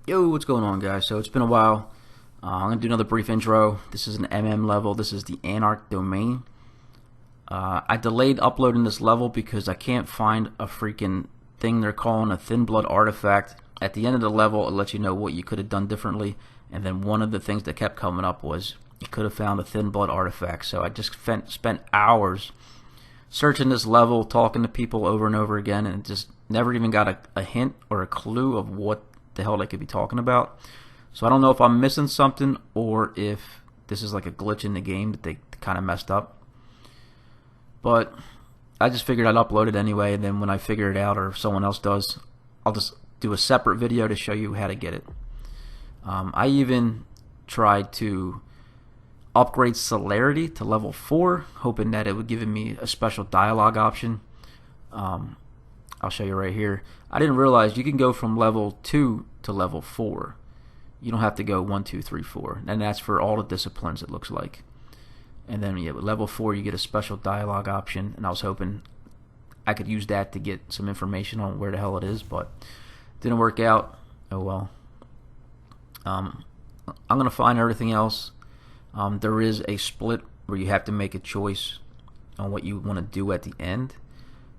Yo, what's going on, guys? So it's been a while. I'm gonna do another brief intro. This is an Emem level. This is the Anarch domain. I delayed uploading this level because I can't find a freaking thing they're calling a thin blood artifact. At the end of the level, it lets you know what you could have done differently. And then one of the things that kept coming up was you could have found a thin blood artifact. So I just spent hours searching this level, talking to people over and over again, and just never even got a hint or a clue of what the hell they could be talking about. So I don't know if I'm missing something or if this is like a glitch in the game that they kind of messed up. But I just figured I'd upload it anyway, and then when I figure it out or if someone else does, I'll just do a separate video to show you how to get it. I even tried to upgrade celerity to level 4, hoping that it would give me a special dialogue option. I'll show you right here. I didn't realize you can go from level 2 to level 4. You don't have to go 1, 2, 3, 4. And that's for all the disciplines, it looks like. And then with level 4 you get a special dialogue option, and I was hoping I could use that to get some information on where the hell it is, but didn't work out. Oh well. I'm gonna find everything else. There is a split where you have to make a choice on what you want to do at the end.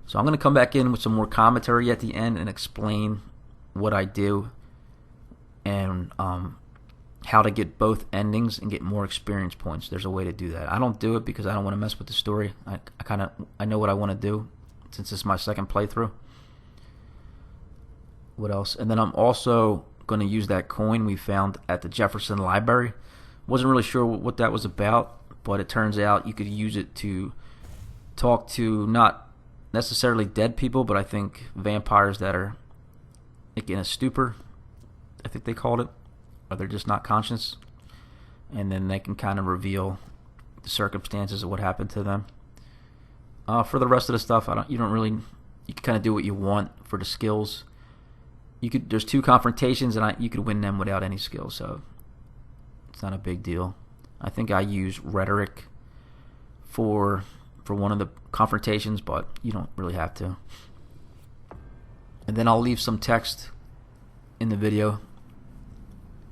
So I'm going to come back in with some more commentary at the end and explain what I do and how to get both endings and get more experience points. There's a way to do that. I don't do it because I don't want to mess with the story. I know what I want to do since this is my second playthrough. What else? And then I'm also going to use that coin we found at the Jefferson Library. Wasn't really sure what that was about, but it turns out you could use it to talk to not necessarily dead people, but I think vampires that are like in a stupor, I think they called it, or they're just not conscious, and then they can kind of reveal the circumstances of what happened to them. For the rest of the stuff, you can kind of do what you want for the skills. There's 2 confrontations, and you could win them without any skills, so it's not a big deal. I think I use rhetoric for one of the confrontations, but you don't really have to. And then I'll leave some text in the video,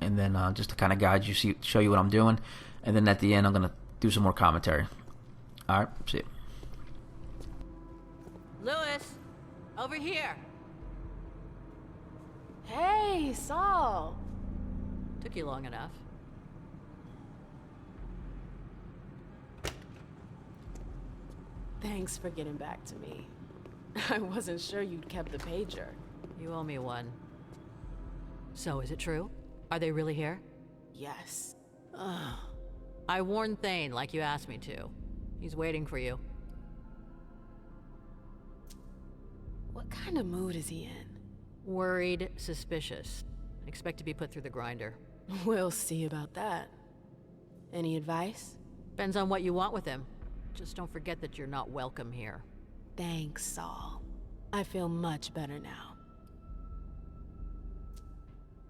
and then just to kind of guide you, show you what I'm doing, and then at the end I'm gonna do some more commentary. All right, see you. Lewis, over here. Hey, Saul. Took you long enough. Thanks for getting back to me. I wasn't sure you'd kept the pager. You owe me one. So, is it true? Are they really here? Yes. I warned Thane like you asked me to. He's waiting for you. What kind of mood is he in? Worried, suspicious. Expect to be put through the grinder. We'll see about that. Any advice? Depends on what you want with him. Just don't forget that you're not welcome here. Thanks, Saul. I feel much better now.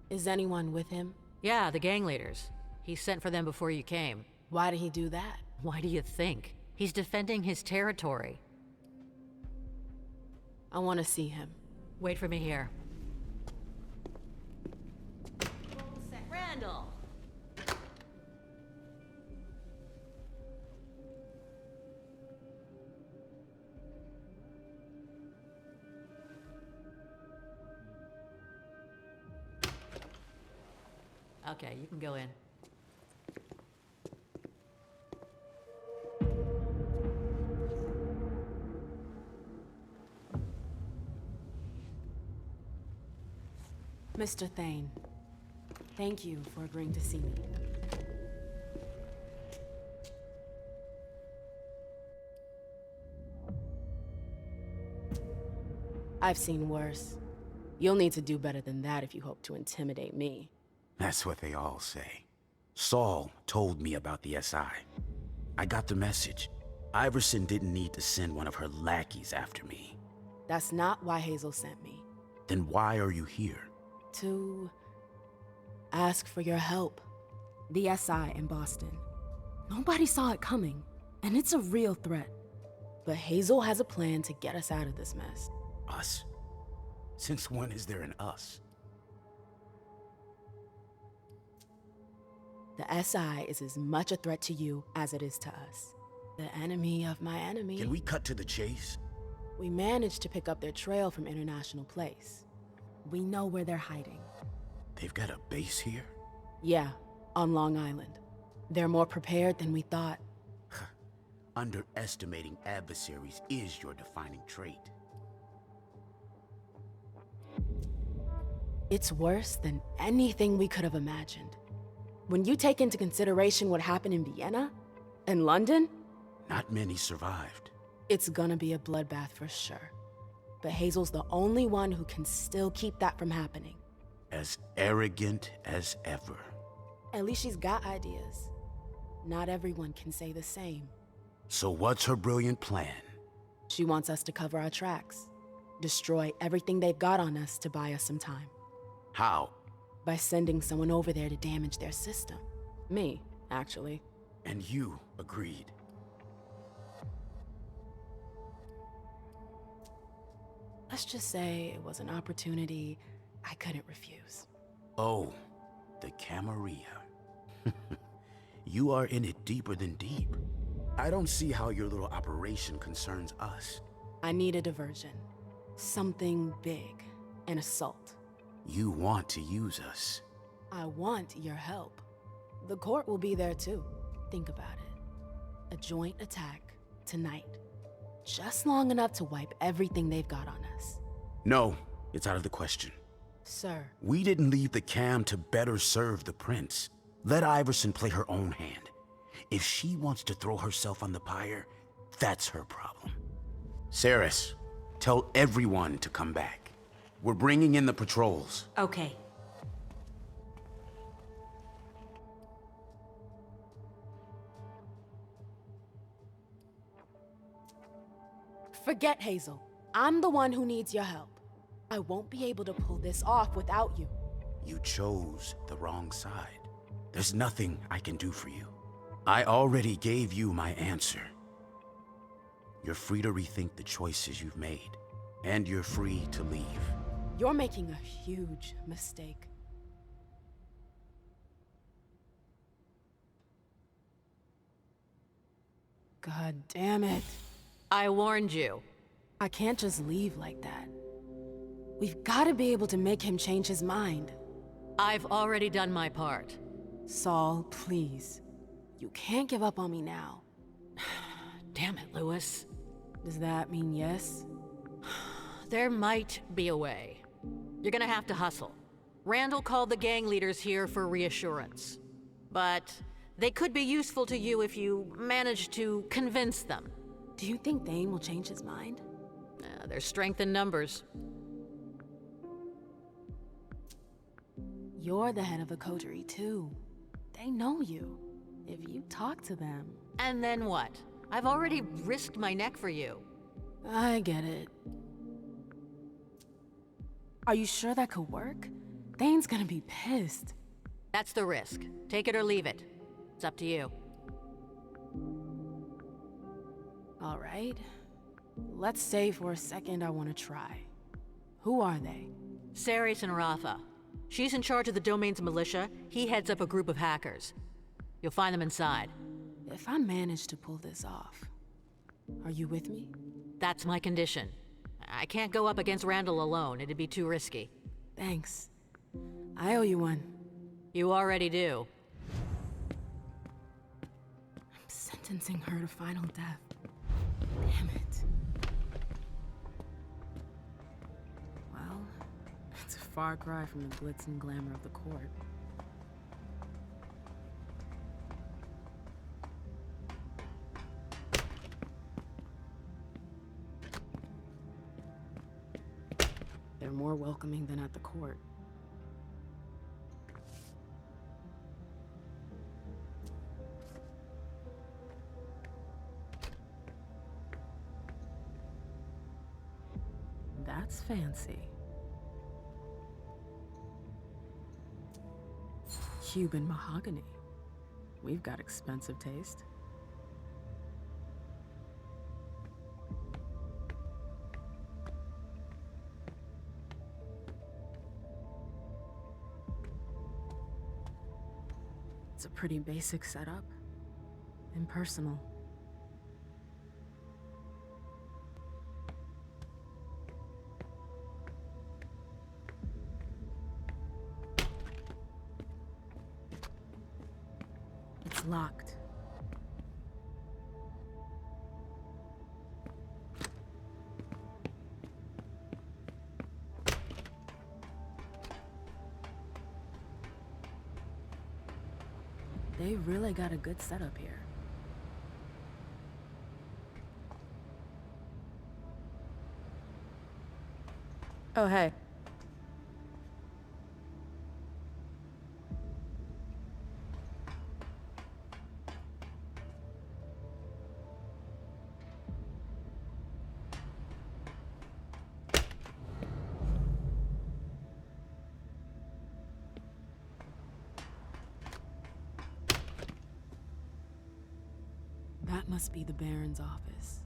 Is anyone with him? Yeah, the gang leaders. He sent for them before you came. Why did he do that? Why do you think? He's defending his territory. I want to see him. Wait for me here. Randall! Okay, you can go in. Mr. Thane, thank you for agreeing to see me. I've seen worse. You'll need to do better than that if you hope to intimidate me. That's what they all say. Saul told me about the SI. I got the message. Iverson didn't need to send one of her lackeys after me. That's not why Hazel sent me. Then why are you here? To ask for your help. The SI in Boston. Nobody saw it coming, and it's a real threat. But Hazel has a plan to get us out of this mess. Us? Since when is there an us? The SI is as much a threat to you as it is to us. The enemy of my enemy. Can we cut to the chase? We managed to pick up their trail from International Place. We know where they're hiding. They've got a base here? Yeah, on Long Island. They're more prepared than we thought. Underestimating adversaries is your defining trait. It's worse than anything we could have imagined. When you take into consideration what happened in Vienna and London, Not many survived. it's gonna be a bloodbath for sure. But Hazel's the only one who can still keep that from happening. As arrogant as ever. At least she's got ideas. Not everyone can say the same. So what's her brilliant plan? She wants us to cover our tracks. Destroy everything they've got on us to buy us some time. How? By sending someone over there to damage their system. Me, actually. And you agreed. Let's just say it was an opportunity I couldn't refuse. Oh, the Camarilla. You are in it deeper than deep. I don't see how your little operation concerns us. I need a diversion. Something big. An assault. You want to use us. I want your help. The court will be there too. Think about it. A joint attack tonight. Just long enough to wipe everything they've got on us. No, it's out of the question. Sir, We didn't leave the Cam to better serve the prince. Let Iverson play her own hand. If she wants to throw herself on the pyre, that's her problem. Saris, tell everyone to come back. We're bringing in the patrols. Okay. forget Hazel. I'm the one who needs your help. I won't be able to pull this off without you. You chose the wrong side. There's nothing I can do for you. I already gave you my answer. You're free to rethink the choices you've made, and you're free to leave. You're making a huge mistake. God damn it. I warned you. I can't just leave like that. We've got to be able to make him change his mind. I've already done my part. Saul, please. You can't give up on me now. Damn it, Lewis. Does that mean yes? There might be a way. You're gonna have to hustle. Randall called the gang leaders here for reassurance. But they could be useful to you if you manage to convince them. Do you think Thane will change his mind? There's strength in numbers. You're the head of the coterie, too. They know you. If you talk to them... And then what? I've already risked my neck for you. I get it. Are you sure that could work? Thane's gonna be pissed. That's the risk. Take it or leave it. It's up to you. All right. Let's say for a second I want to try. Who are they? Saris and Rafa. She's in charge of the domain's militia. He heads up a group of hackers. You'll find them inside. If I manage to pull this off, are you with me? That's my condition. I can't go up against Randall alone. It'd be too risky. Thanks. I owe you one. You already do. I'm sentencing her to final death. Damn it. Well, it's a far cry from the glitz and glamour of the court. They're more welcoming than at the court. That's fancy. Cuban mahogany. We've got expensive taste. It's a pretty basic setup. Impersonal. It's locked. They really got a good setup here. Oh, hey. That must be the Baron's office.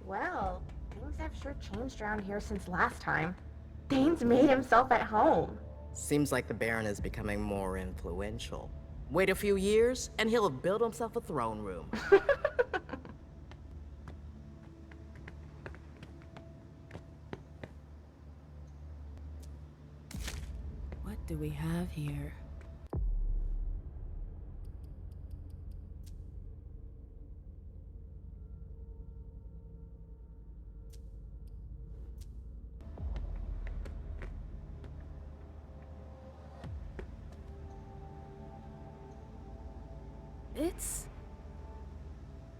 Well, things have sure changed around here since last time. Dane's made himself at home. Seems like the Baron is becoming more influential. Wait a few years, and he'll have built himself a throne room. What do we have here?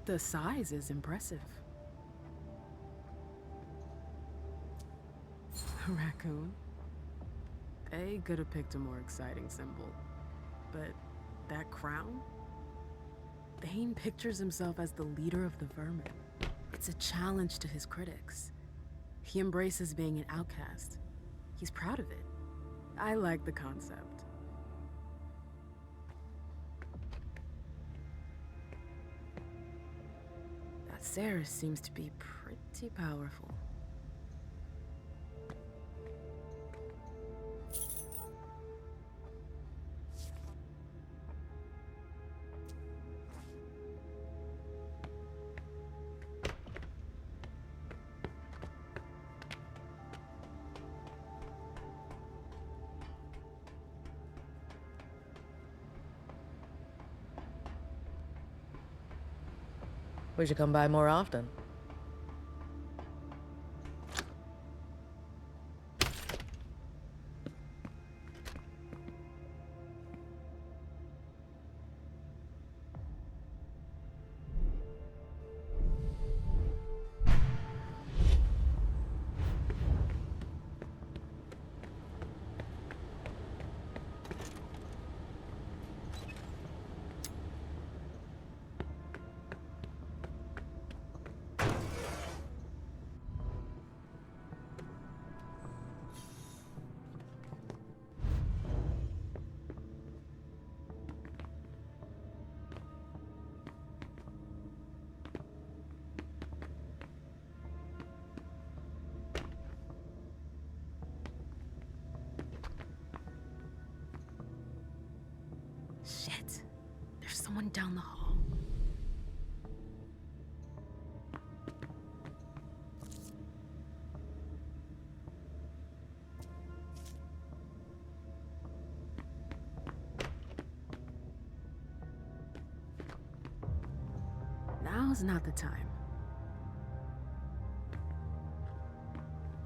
The size is impressive. A raccoon? They could have picked a more exciting symbol. But that crown? Bane pictures himself as the leader of the vermin. It's a challenge to his critics. He embraces being an outcast. He's proud of it. I like the concept. Sarah seems to be pretty powerful. We should come by more often. down the hall. Now's not the time.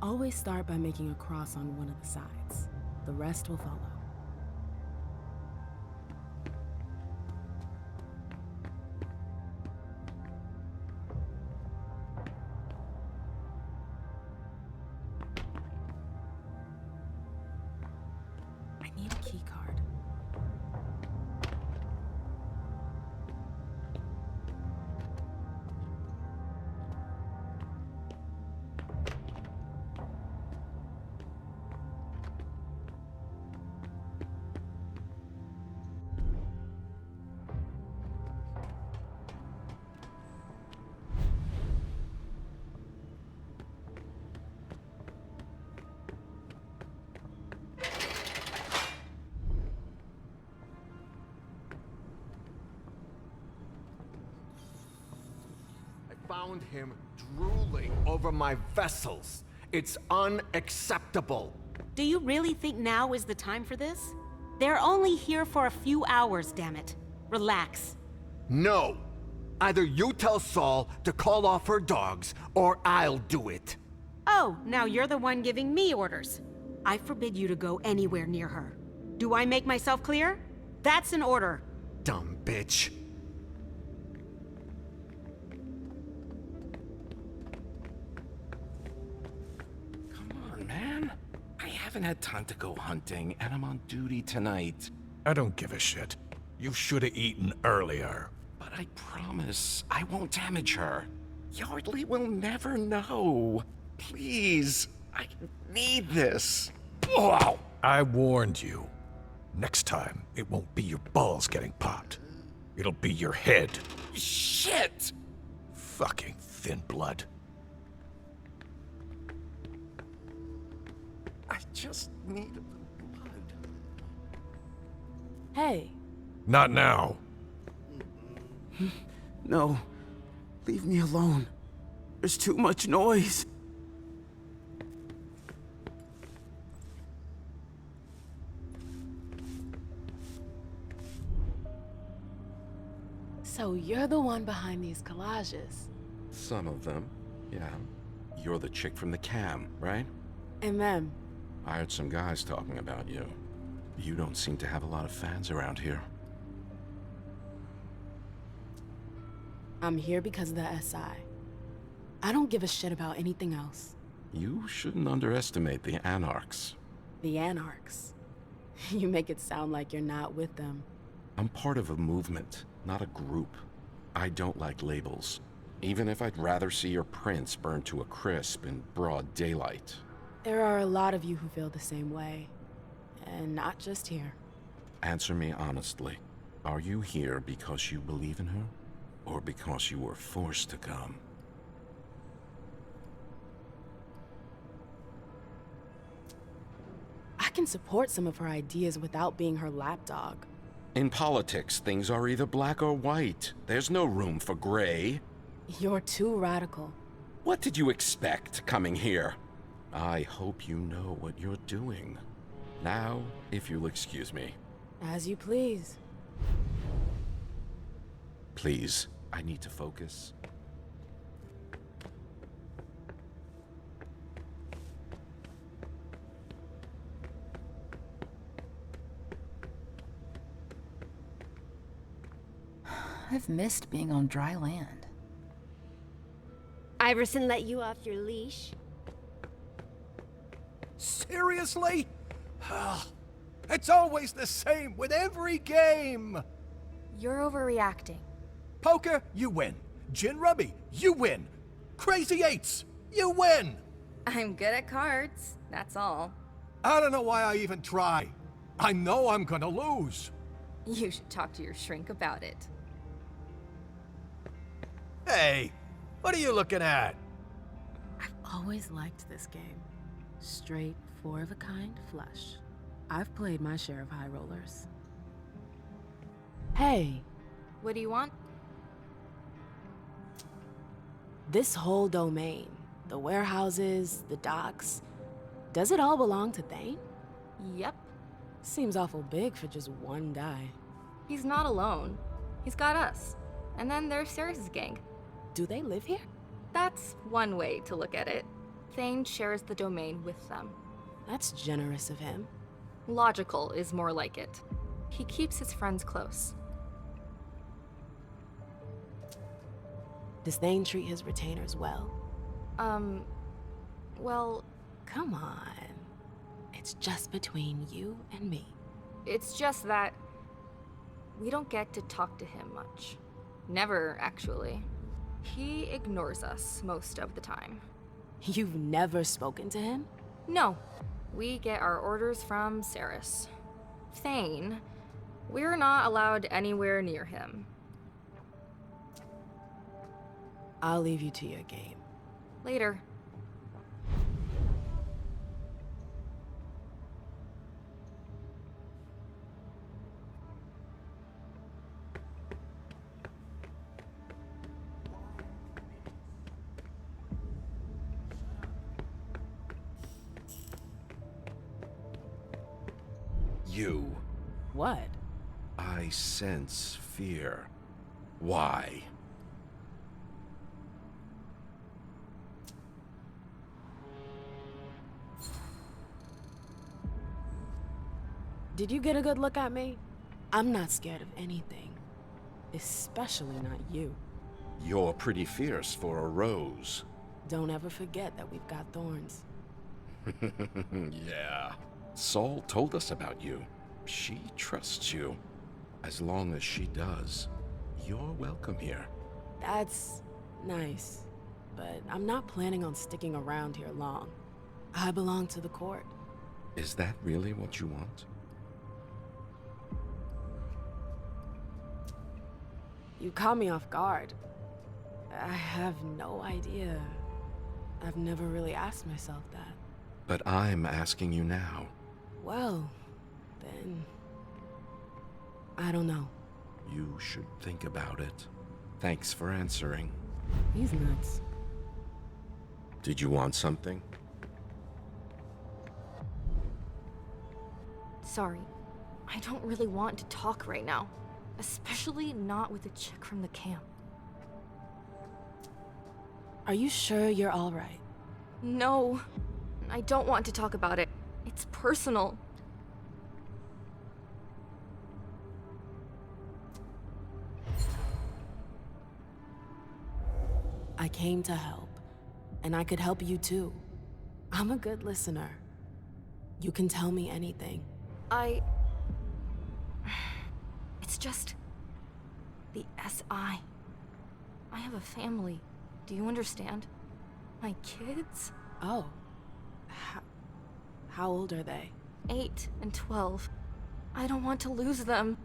Always start by making a cross on one of the sides. The rest will follow. I need a key card. Found him drooling over my vessels. It's unacceptable. Do you really think now is the time for this? They're only here for a few hours, damn it. Relax. No. Either you tell Saul to call off her dogs, or I'll do it. Oh, now you're the one giving me orders. I forbid you to go anywhere near her. Do I make myself clear? That's an order. Dumb bitch. Man, I haven't had time to go hunting, and I'm on duty tonight. I don't give a shit. You should have eaten earlier. But I promise I won't damage her. Yardley will never know. Please, I need this. Wow! I warned you. Next time, it won't be your balls getting popped. It'll be your head. Shit! Fucking thin blood. I just need a little blood. Hey. Not now. No. Leave me alone. There's too much noise. So you're the one behind these collages. Some of them, yeah. You're the chick from the cam, right? Emem. I heard some guys talking about you. You don't seem to have a lot of fans around here. I'm here because of the SI. I don't give a shit about anything else. You shouldn't underestimate the Anarchs. The Anarchs. You make it sound like you're not with them. I'm part of a movement, not a group. I don't like labels, even if I'd rather see your prince burned to a crisp in broad daylight. There are a lot of you who feel the same way. And not just here. Answer me honestly. Are you here because you believe in her? Or because you were forced to come? I can support some of her ideas without being her lapdog. In politics, things are either black or white. There's no room for gray. You're too radical. What did you expect coming here? I hope you know what you're doing. Now, if you'll excuse me. As you please. Please, I need to focus. I've missed being on dry land. Iverson let you off your leash? Seriously? It's always the same with every game! You're overreacting. Poker, you win. Gin Rummy, you win. Crazy Eights, you win! I'm good at cards, that's all. I don't know why I even try. I know I'm gonna lose. You should talk to your shrink about it. Hey, what are you looking at? I've always liked this game. Straight, four-of-a-kind flush. I've played my share of high rollers. Hey, What do you want? This whole domain, the warehouses, the docks, does it all belong to Thane? Yep. Seems awful big for just one guy. He's not alone. He's got us. And then there's Ceres' gang. Do they live here? That's one way to look at it. Thane shares the domain with them. That's generous of him. Logical is more like it. He keeps his friends close. Does Thane treat his retainers well? Well, Come on. It's just between you and me. it's just that we don't get to talk to him much. Never, actually. He ignores us most of the time. You've never spoken to him? No, we get our orders from Ceres. Thane, we're not allowed anywhere near him. I'll leave you to your game. Later. You. What? I sense fear. Why? Did you get a good look at me? I'm not scared of anything. Especially not you. You're pretty fierce for a rose. Don't ever forget that we've got thorns. Yeah. Saul told us about you. She trusts you. As long as she does, you're welcome here. That's nice. But I'm not planning on sticking around here long. I belong to the court. Is that really what you want? You caught me off guard. I have no idea. I've never really asked myself that. But I'm asking you now. Well, then... I don't know. You should think about it. Thanks for answering. He's nuts. Did you want something? Sorry. I don't really want to talk right now. Especially not with a chick from the camp. Are you sure you're alright? No. I don't want to talk about it. It's personal. I came to help. And I could help you too. I'm a good listener. You can tell me anything. It's just... the SI. I have a family. Do you understand? My kids? Oh. How old are they? 8 and 12. I don't want to lose them.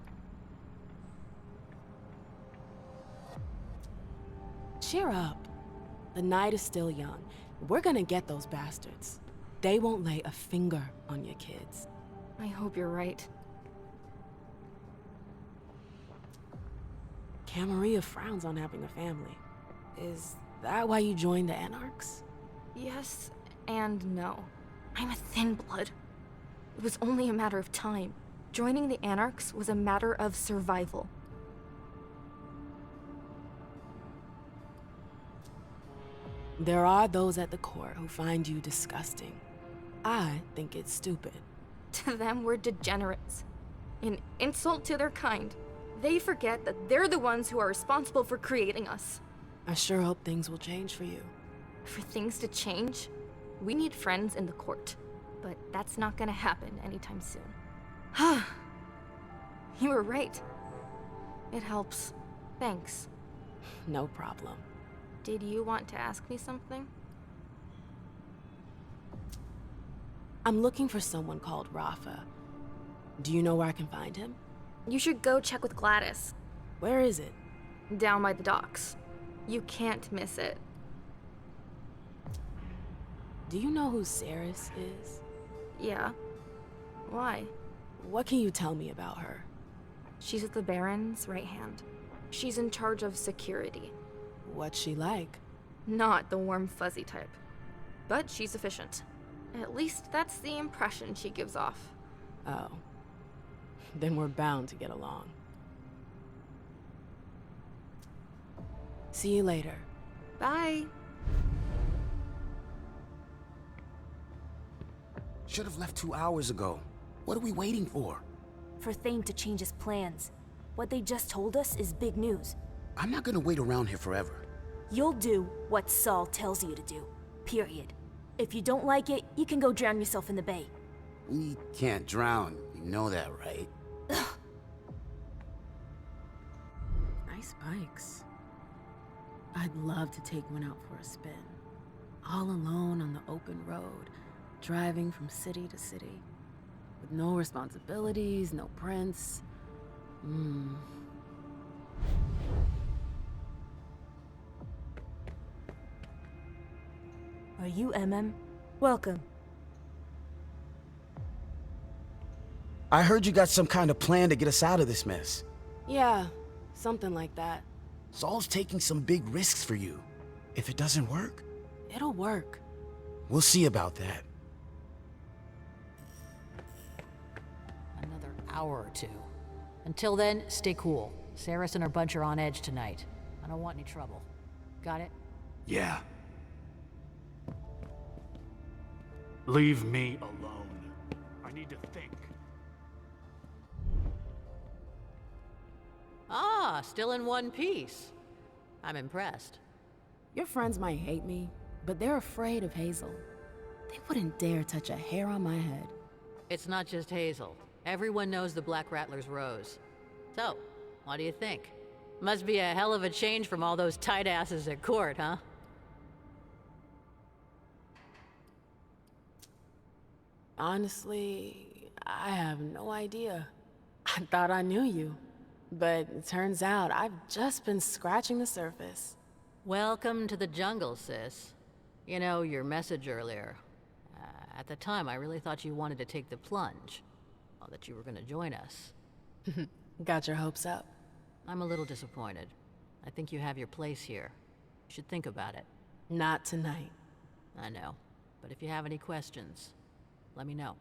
Cheer up. The night is still young. We're gonna get those bastards. They won't lay a finger on your kids. I hope you're right. Camarilla frowns on having a family. Is that why you joined the Anarchs? Yes and no. I'm a thin blood. It was only a matter of time. Joining the Anarchs was a matter of survival. There are those at the court who find you disgusting. I think it's stupid. To them, we're degenerates. An insult to their kind. They forget that they're the ones who are responsible for creating us. I sure hope things will change for you. For things to change, we need friends in the court. But that's not gonna happen anytime soon. You were right. It helps. Thanks. No problem. Did you want to ask me something? I'm looking for someone called Rafa. Do you know where I can find him? You should go check with Gladys. Where is it? Down by the docks. You can't miss it. Do you know who Ceres is? Yeah. Why? What can you tell me about her? She's the Baron's right hand. She's in charge of security. What's she like? Not the warm, fuzzy type. But she's efficient. At least that's the impression she gives off. Oh. Then we're bound to get along. See you later. Bye. Should have left 2 hours ago. What are we waiting for? For Thane to change his plans. What they just told us is big news. I'm not gonna wait around here forever. You'll do what Saul tells you to do. Period. If you don't like it, you can go drown yourself in the bay. We can't drown. You know that, right? Nice bikes. I'd love to take one out for a spin. All alone on the open road, driving from city to city. With no responsibilities, no prince. Are you Emem? Welcome. I heard you got some kind of plan to get us out of this mess. Yeah, something like that. Saul's taking some big risks for you. If it doesn't work, It'll work. we'll see about that. Another hour or two. Until then, stay cool. Saris and her bunch are on edge tonight. I don't want any trouble. Got it? Yeah. Leave me alone. I need to think. Ah, still in one piece. I'm impressed. Your friends might hate me, but they're afraid of Hazel. They wouldn't dare touch a hair on my head. It's not just Hazel. Everyone knows the Black Rattler's Rose. So, what do you think? Must be a hell of a change from all those tight asses at court, huh? Honestly, I have no idea. I thought I knew you, but it turns out I've just been scratching the surface. Welcome to the jungle, sis. You know, your message earlier. At the time, I really thought you wanted to take the plunge. Or that you were gonna join us. Got your hopes up. I'm a little disappointed. I think you have your place here. You should think about it. Not tonight. I know. But if you have any questions, let me know.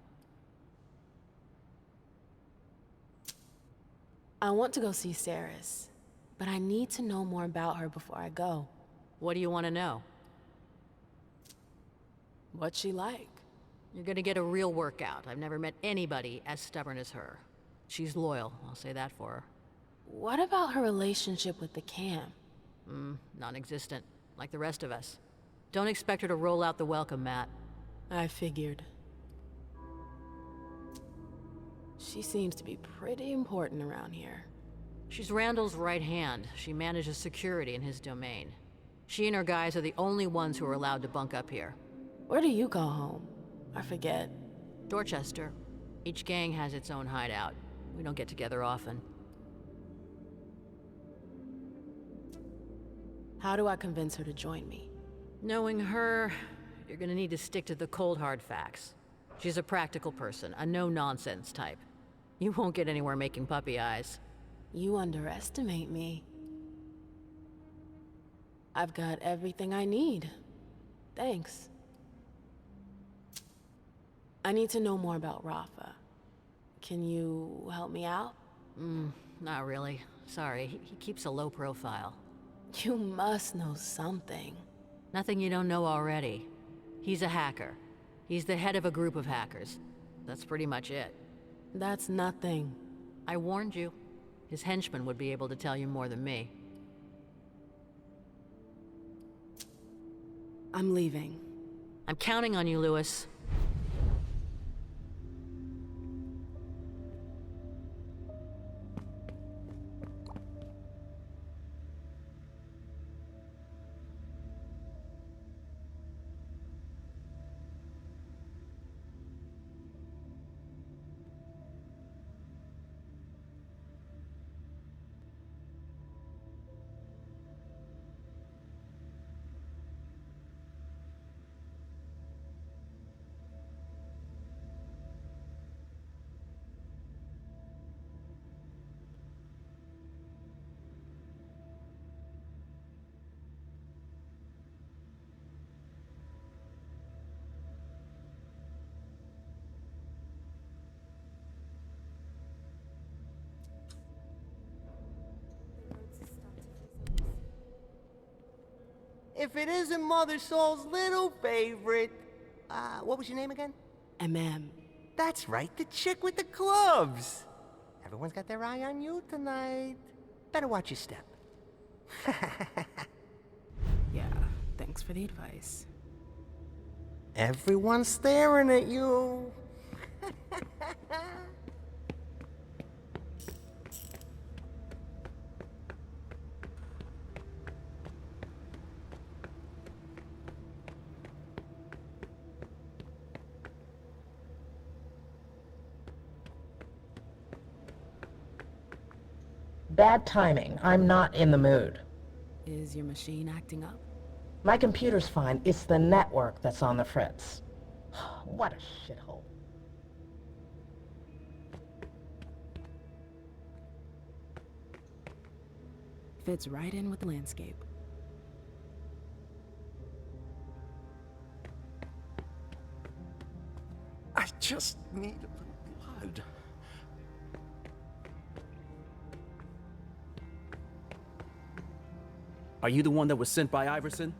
I want to go see Saris, but I need to know more about her before I go. What do you want to know? What's she like? You're gonna get a real workout. I've never met anybody as stubborn as her. She's loyal, I'll say that for her. What about her relationship with the camp? Non-existent, like the rest of us. Don't expect her to roll out the welcome mat. I figured. She seems to be pretty important around here. She's Randall's right hand. She manages security in his domain. She and her guys are the only ones who are allowed to bunk up here. Where do you call home? I forget. Dorchester. Each gang has its own hideout. We don't get together often. How do I convince her to join me? Knowing her, you're gonna need to stick to the cold hard facts. She's a practical person, a no-nonsense type. You won't get anywhere making puppy eyes. You underestimate me. I've got everything I need. Thanks. I need to know more about Rafa. Can you help me out? Not really. Sorry, he keeps a low profile. You must know something. Nothing you don't know already. He's a hacker. He's the head of a group of hackers. That's pretty much it. That's nothing. I warned you. His henchmen would be able to tell you more than me. I'm leaving. I'm counting on you, Lewis. If it isn't Mother Soul's little favorite... what was your name again? Emem. That's right, the chick with the gloves. Everyone's got their eye on you tonight. Better watch your step. Yeah, thanks for the advice. Everyone's staring at you. Bad timing. I'm not in the mood. Is your machine acting up? My computer's fine. It's the network that's on the fritz. What a shithole. Fits right in with the landscape. I just need a little blood. Are you the one that was sent by Iverson?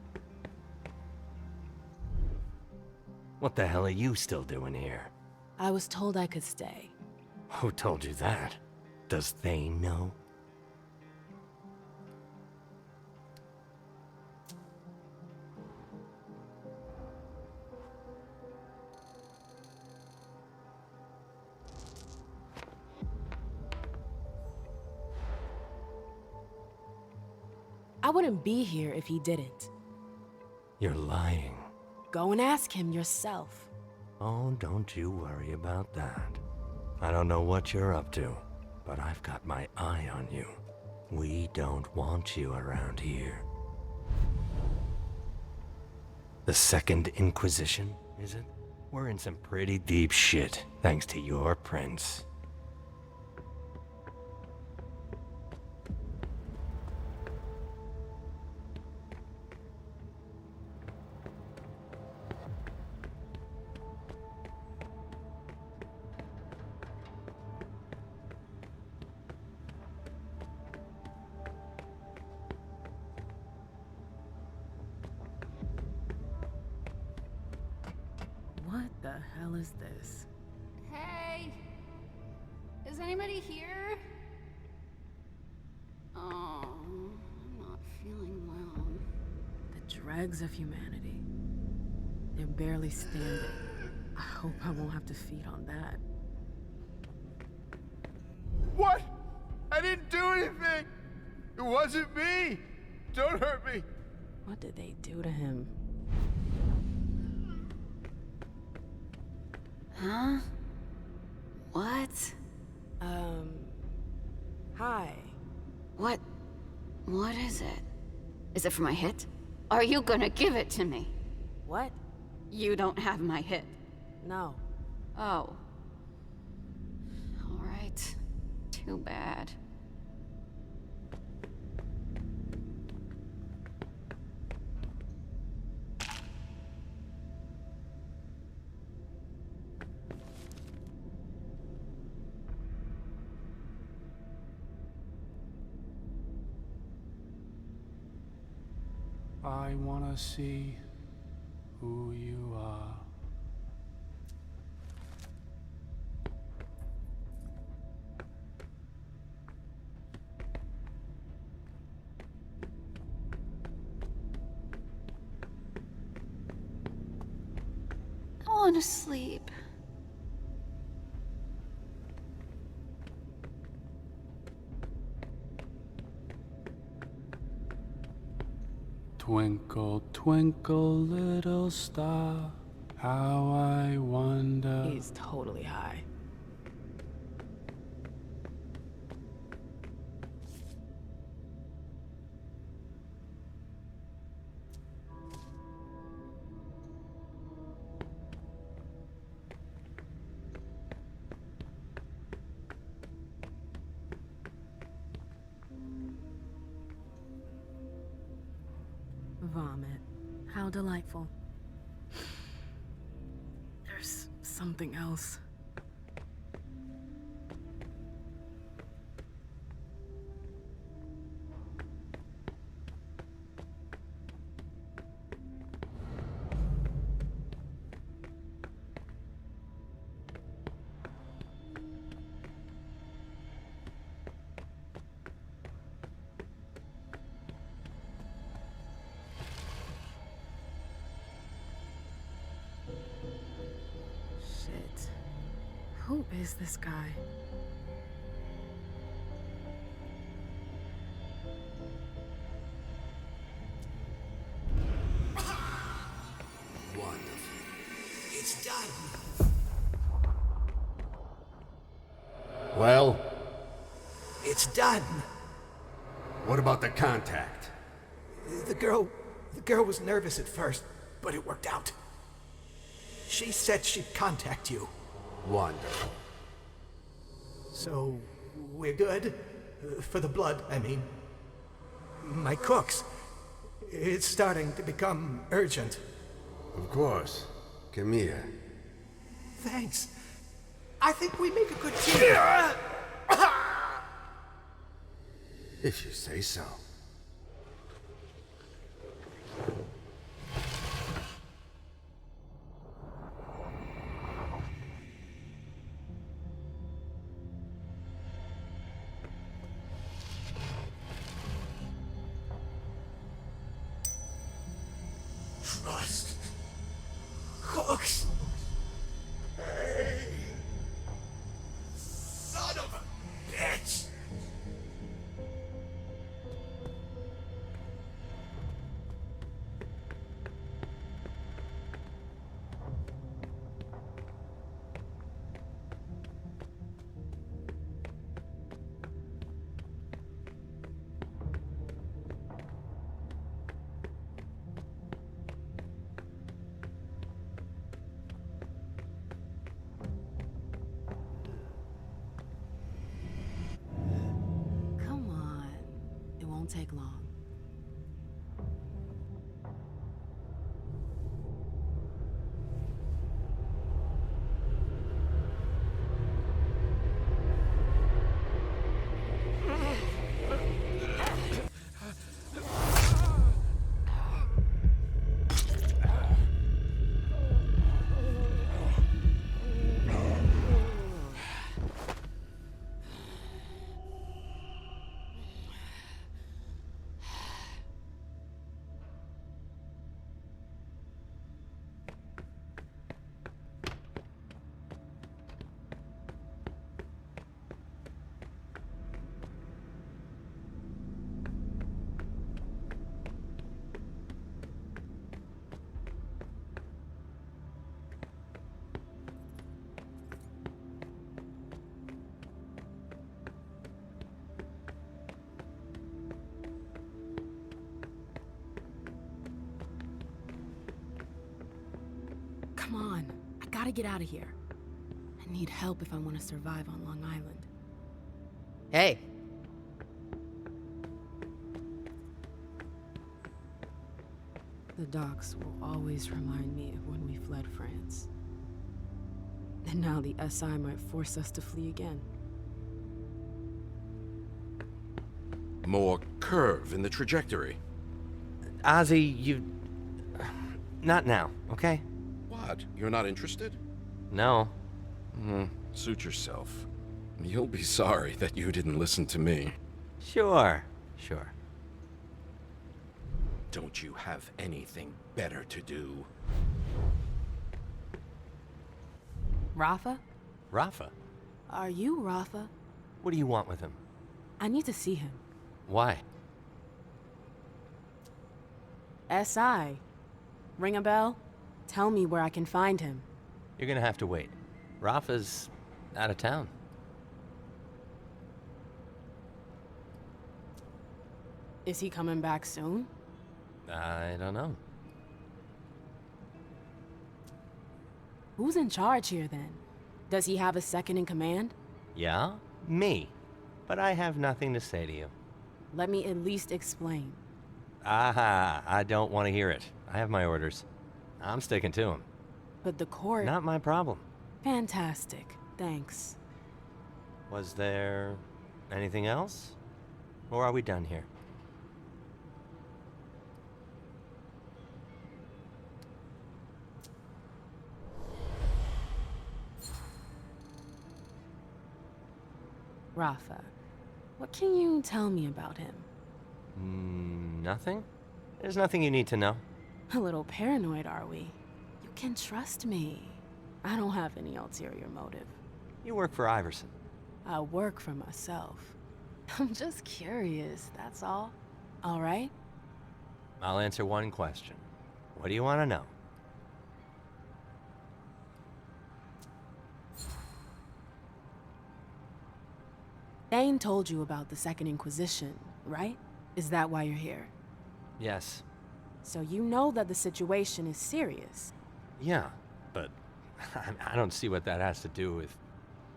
What the hell are you still doing here? I was told I could stay. Who told you that? Does Thane know? I wouldn't be here if he didn't. You're lying. Go and ask him yourself. Oh, don't you worry about that. I don't know what you're up to, but I've got my eye on you. We don't want you around here. The Second Inquisition, is it? We're in some pretty deep shit, thanks to your prince. What the hell is this? Hey! Is anybody here? Oh, I'm not feeling well. The dregs of humanity. They're barely standing. I hope I won't have to feed on that. What? I didn't do anything! It wasn't me! Don't hurt me! What did they do to him? Huh? What? Hi. What is it? Is it for my hit? Are you gonna give it to me? What? You don't have my hit. No. Oh. All right. Too bad. I wanna see who you are. I wanna sleep. Twinkle, twinkle, little star, how I wonder. He's totally high. Vomit. How delightful. There's something else. is this guy? Wonderful. It's done. Well? It's done. What about the contact? The girl was nervous at first, but it worked out. She said she'd contact you. Wonderful. So, we're good? For the blood, I mean. My cooks. It's starting to become urgent. Of course. Come here. Thanks. I think we make a good team. If you say so. Trust. Cooks. Hey. Son of a bitch. Come on. It won't take long. Come on. I gotta get out of here. I need help if I want to survive on Long Island. Hey. The docks will always remind me of when we fled France. And now the SI might force us to flee again. More curve in the trajectory. Ozzy, you... Not now, okay? What? You're not interested? No. Suit yourself. You'll be sorry that you didn't listen to me. Sure. Don't you have anything better to do? Rafa? Rafa? Are you Rafa? What do you want with him? I need to see him. Why? SI. Ring a bell? Tell me where I can find him. You're gonna have to wait. Rafa's out of town. Is he coming back soon? I don't know. Who's in charge here then? Does he have a second in command? Yeah? Me. But I have nothing to say to you. Let me at least explain. Aha, I don't want to hear it. I have my orders. I'm sticking to them. But the court... Not my problem. Fantastic. Thanks. Was there anything else? Or are we done here? Rafa, what can you tell me about him? Nothing? There's nothing you need to know. A little paranoid, are we? You can trust me. I don't have any ulterior motive. You work for Iverson. I work for myself. I'm just curious, that's all. All right? I'll answer one question. What do you want to know? Thane told you about the Second Inquisition, right? Is that why you're here? Yes. So you know that the situation is serious. Yeah, but I don't see what that has to do with...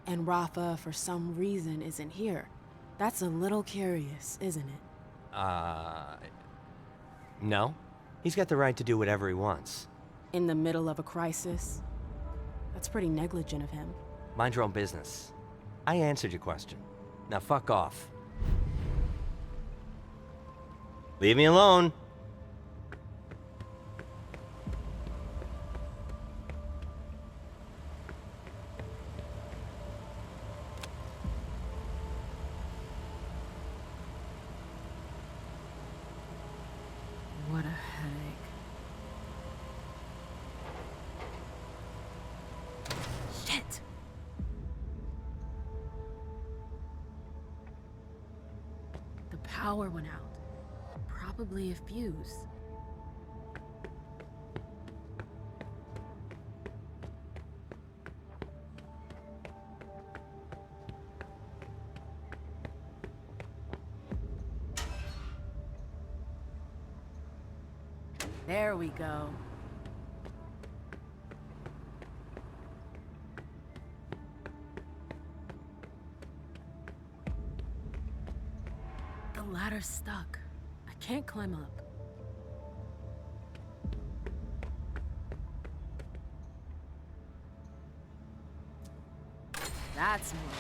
And Rafa, for some reason, isn't here. That's a little curious, isn't it? No. He's got the right to do whatever he wants. In the middle of a crisis? That's pretty negligent of him. Mind your own business. I answered your question. Now fuck off. Leave me alone. What a headache. Shit! The power went out. Probably a fuse. There we go. The ladder's stuck. I can't climb up. That's more like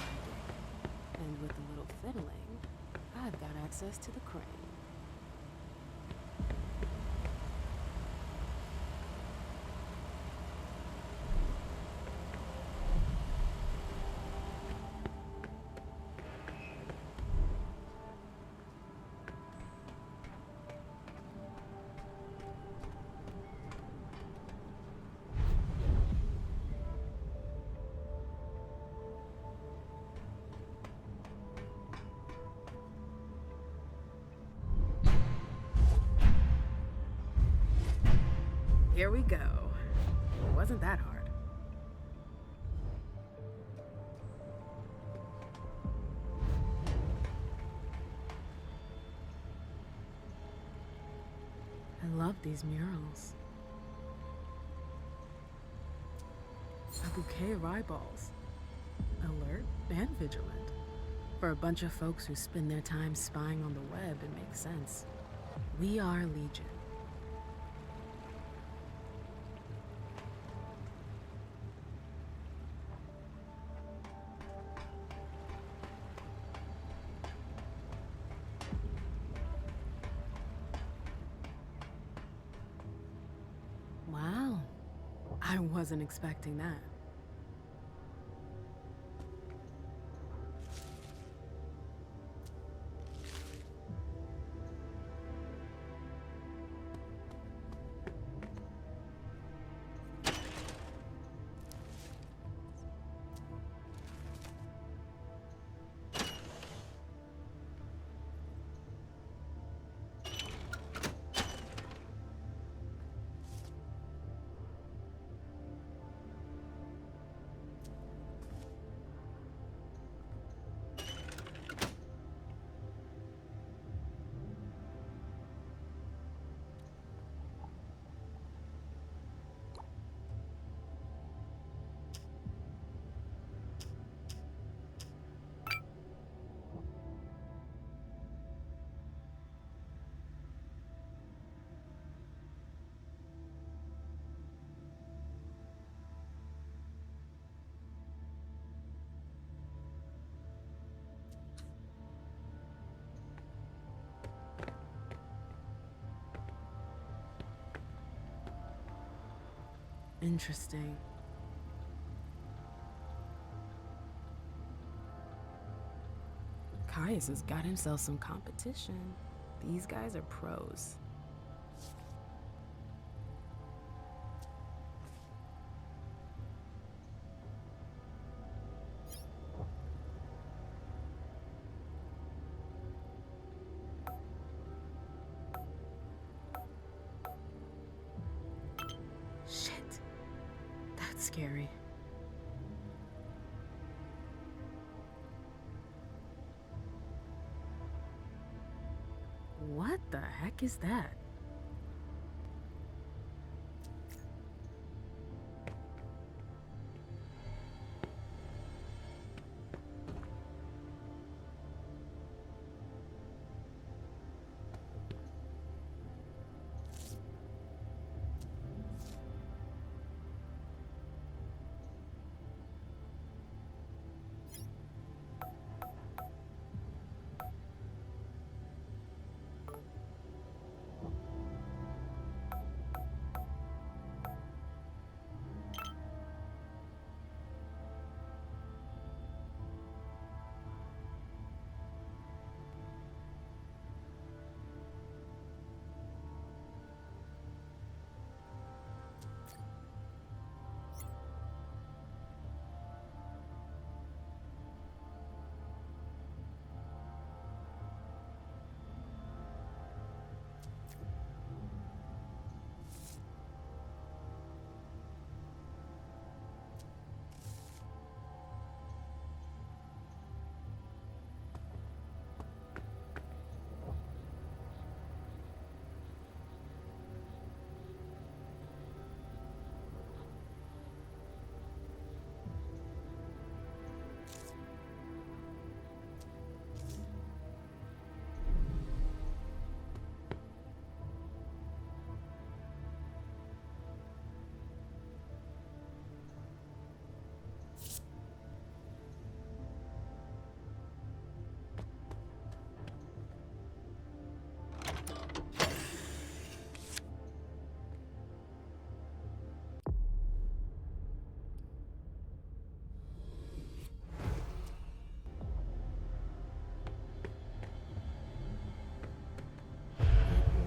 it. And with a little fiddling, I've got access to the crane. Here we go. It wasn't that hard. I love these murals. A bouquet of eyeballs. Alert and vigilant. For a bunch of folks who spend their time spying on the web, it makes sense. We are Legion. Wow. I wasn't expecting that. Interesting. Caius has got himself some competition. These guys are pros. That's scary. What the heck is that?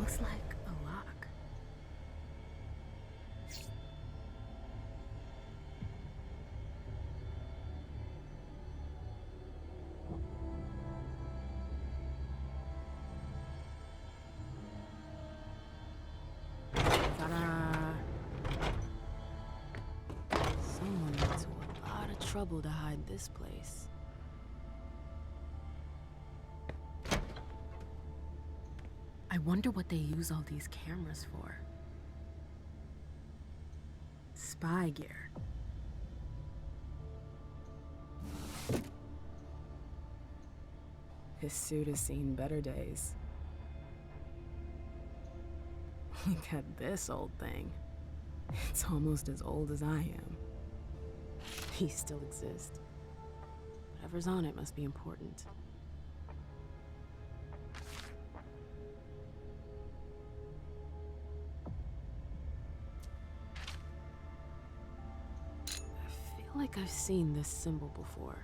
Looks like a lock. Ta-da! Someone went to a lot of trouble to hide this place. I wonder what they use all these cameras for. Spy gear. His suit has seen better days. Look at this old thing. It's almost as old as I am. He still exists. Whatever's on it must be important. I feel like I've seen this symbol before.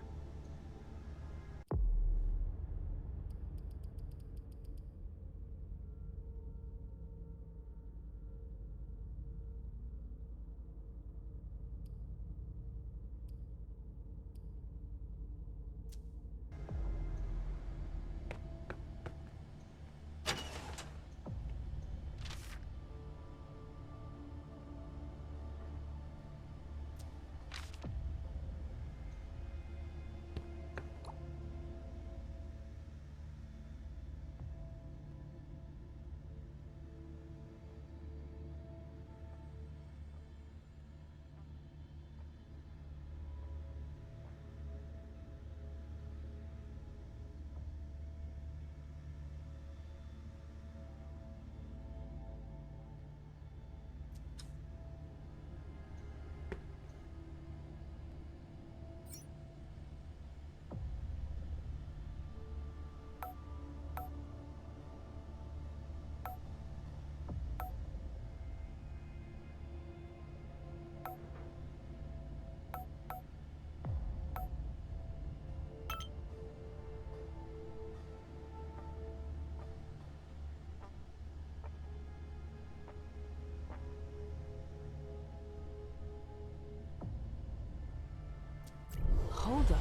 Hold up.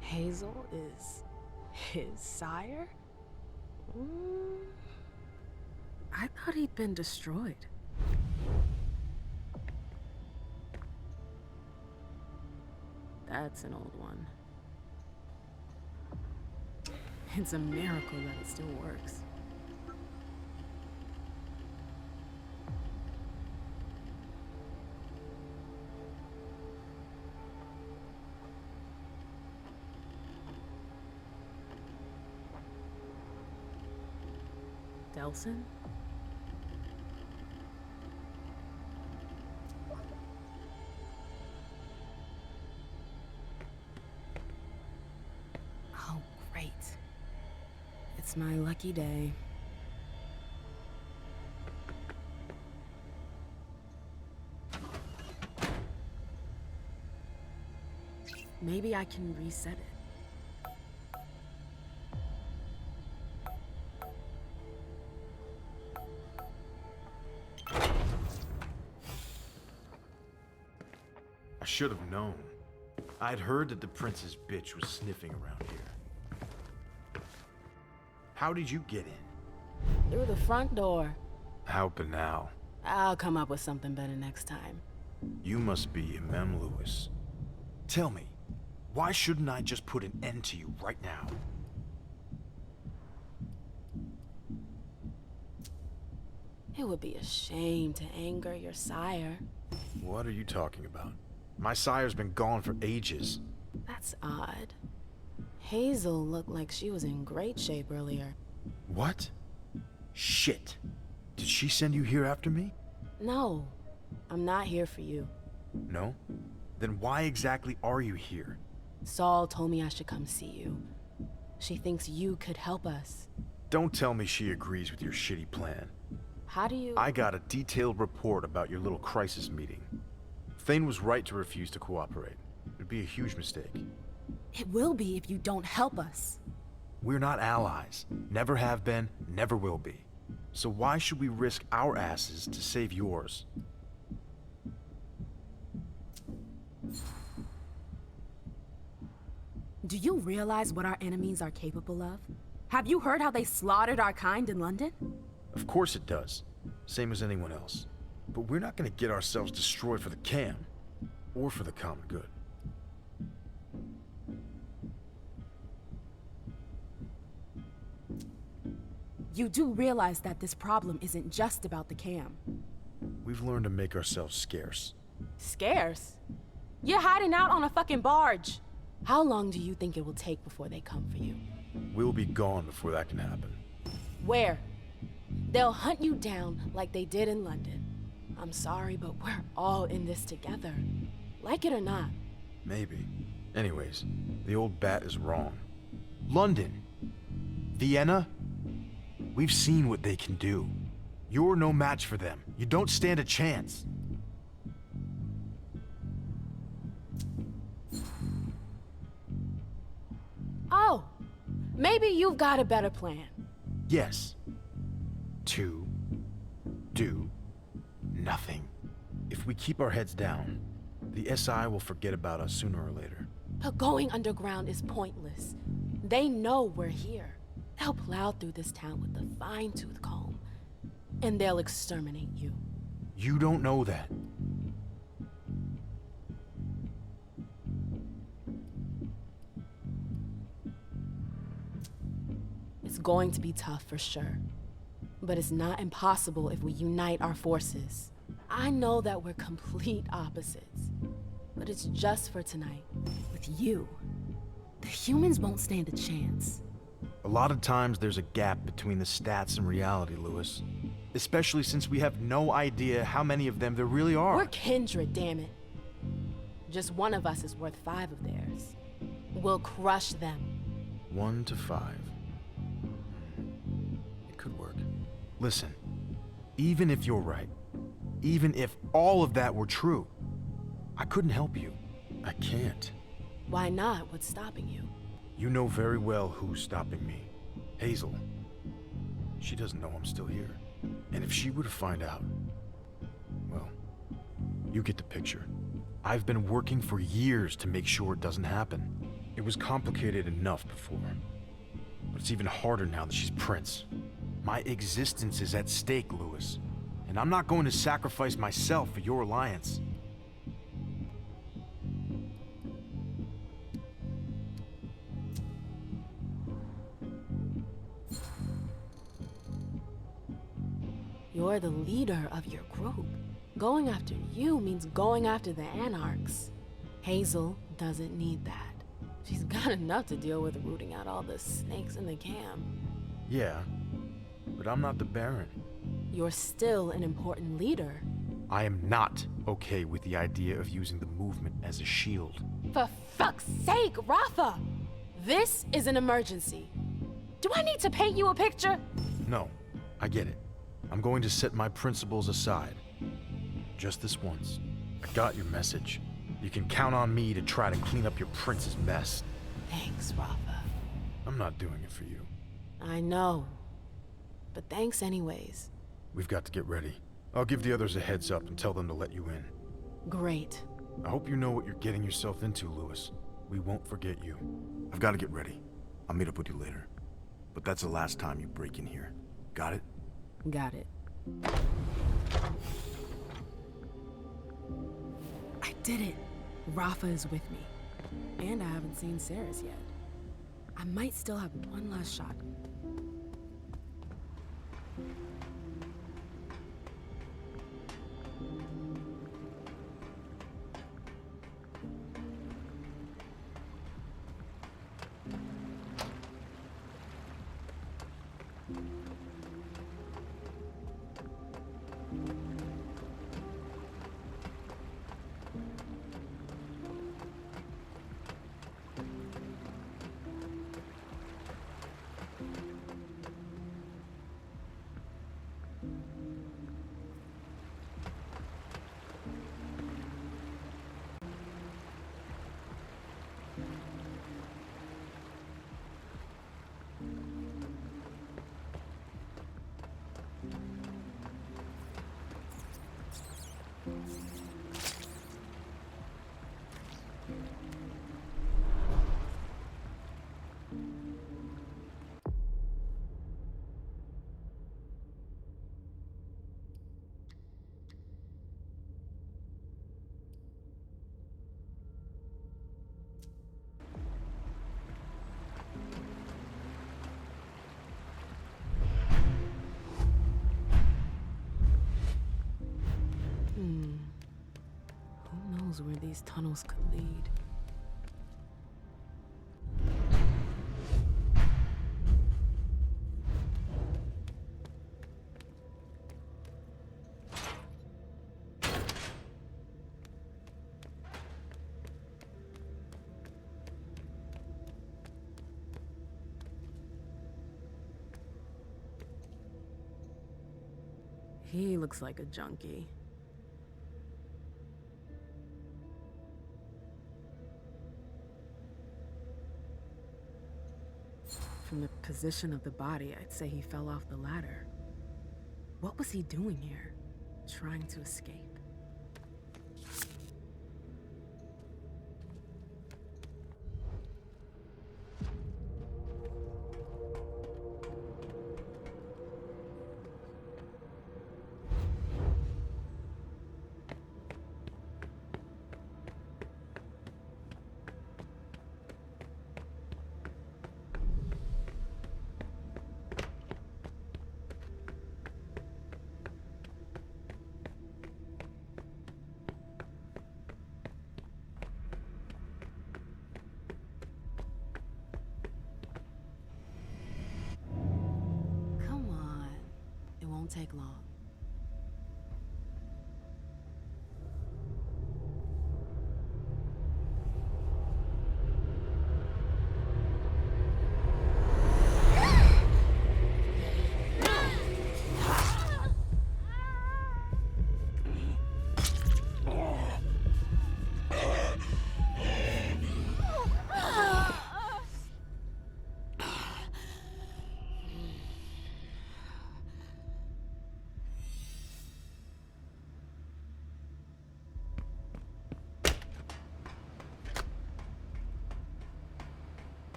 Hazel is his sire? I thought he'd been destroyed. That's an old one. It's a miracle that it still works. Delson? Oh, great. It's my lucky day. Maybe I can reset it. I should have known. I'd heard that the prince's bitch was sniffing around here. How did you get in? Through the front door. How banal. I'll come up with something better next time. You must be Emem Lewis. Tell me, why shouldn't I just put an end to you right now? It would be a shame to anger your sire. What are you talking about? My sire's been gone for ages. That's odd. Hazel looked like she was in great shape earlier. What? Shit. Did she send you here after me? No, I'm not here for you. No? Then why exactly are you here? Saul told me I should come see you. She thinks you could help us. Don't tell me she agrees with your shitty plan. How do you... I got a detailed report about your little crisis meeting. Thane was right to refuse to cooperate. It'd be a huge mistake. It will be if you don't help us. We're not allies. Never have been, never will be. So why should we risk our asses to save yours? Do you realize what our enemies are capable of? Have you heard how they slaughtered our kind in London? Of course it does. Same as anyone else. But we're not gonna get ourselves destroyed for the cam. Or for the common good. You do realize that this problem isn't just about the cam. We've learned to make ourselves scarce. Scarce? You're hiding out on a fucking barge. How long do you think it will take before they come for you? We'll be gone before that can happen. Where? They'll hunt you down like they did in London. I'm sorry, but we're all in this together. Like it or not. Maybe. Anyways, the old bat is wrong. London. Vienna. We've seen what they can do. You're no match for them. You don't stand a chance. Oh, maybe you've got a better plan. Yes. To do nothing. If we keep our heads down, the SI will forget about us sooner or later. But going underground is pointless. They know we're here. They'll plow through this town with a fine-tooth comb, and they'll exterminate you. You don't know that. It's going to be tough for sure. But it's not impossible if we unite our forces. I know that we're complete opposites, but it's just for tonight. With you, the humans won't stand a chance. A lot of times there's a gap between the stats and reality, Lewis. Especially since we have no idea how many of them there really are. We're kindred, damn it. Just one of us is worth 5 of theirs. We'll crush them. 1 to 5. It could work. Listen, even if you're right, even if all of that were true, I couldn't help you. I can't. Why not? What's stopping you? You know very well who's stopping me. Hazel. She doesn't know I'm still here. And if she were to find out, well, you get the picture. I've been working for years to make sure it doesn't happen. It was complicated enough before. But it's even harder now that she's Prince. My existence is at stake, Lewis. And I'm not going to sacrifice myself for your alliance. You're the leader of your group. Going after you means going after the Anarchs. Hazel doesn't need that. She's got enough to deal with rooting out all the snakes in the camp. Yeah, but I'm not the Baron. You're still an important leader. I am not okay with the idea of using the movement as a shield. For fuck's sake, Rafa! This is an emergency. Do I need to paint you a picture? No, I get it. I'm going to set my principles aside. Just this once. I got your message. You can count on me to try to clean up your prince's mess. Thanks, Rafa. I'm not doing it for you. I know. But thanks anyways. We've got to get ready. I'll give the others a heads up and tell them to let you in. Great. I hope you know what you're getting yourself into, Lewis. We won't forget you. I've got to get ready. I'll meet up with you later. But that's the last time you break in here. Got it? Got it. I did it. Rafa is with me. And I haven't seen Saris yet. I might still have one last shot. Who knows where these tunnels could lead? He looks like a junkie. From the position of the body, I'd say he fell off the ladder. What was he doing here? Trying to escape? Won't take long.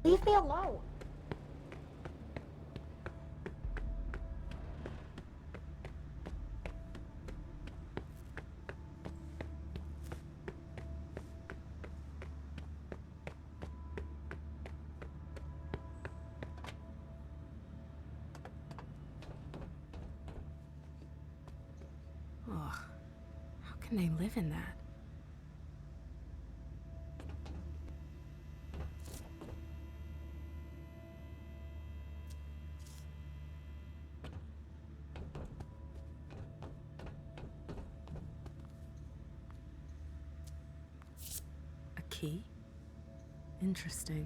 Leave me alone. can they live in that? A key? Interesting.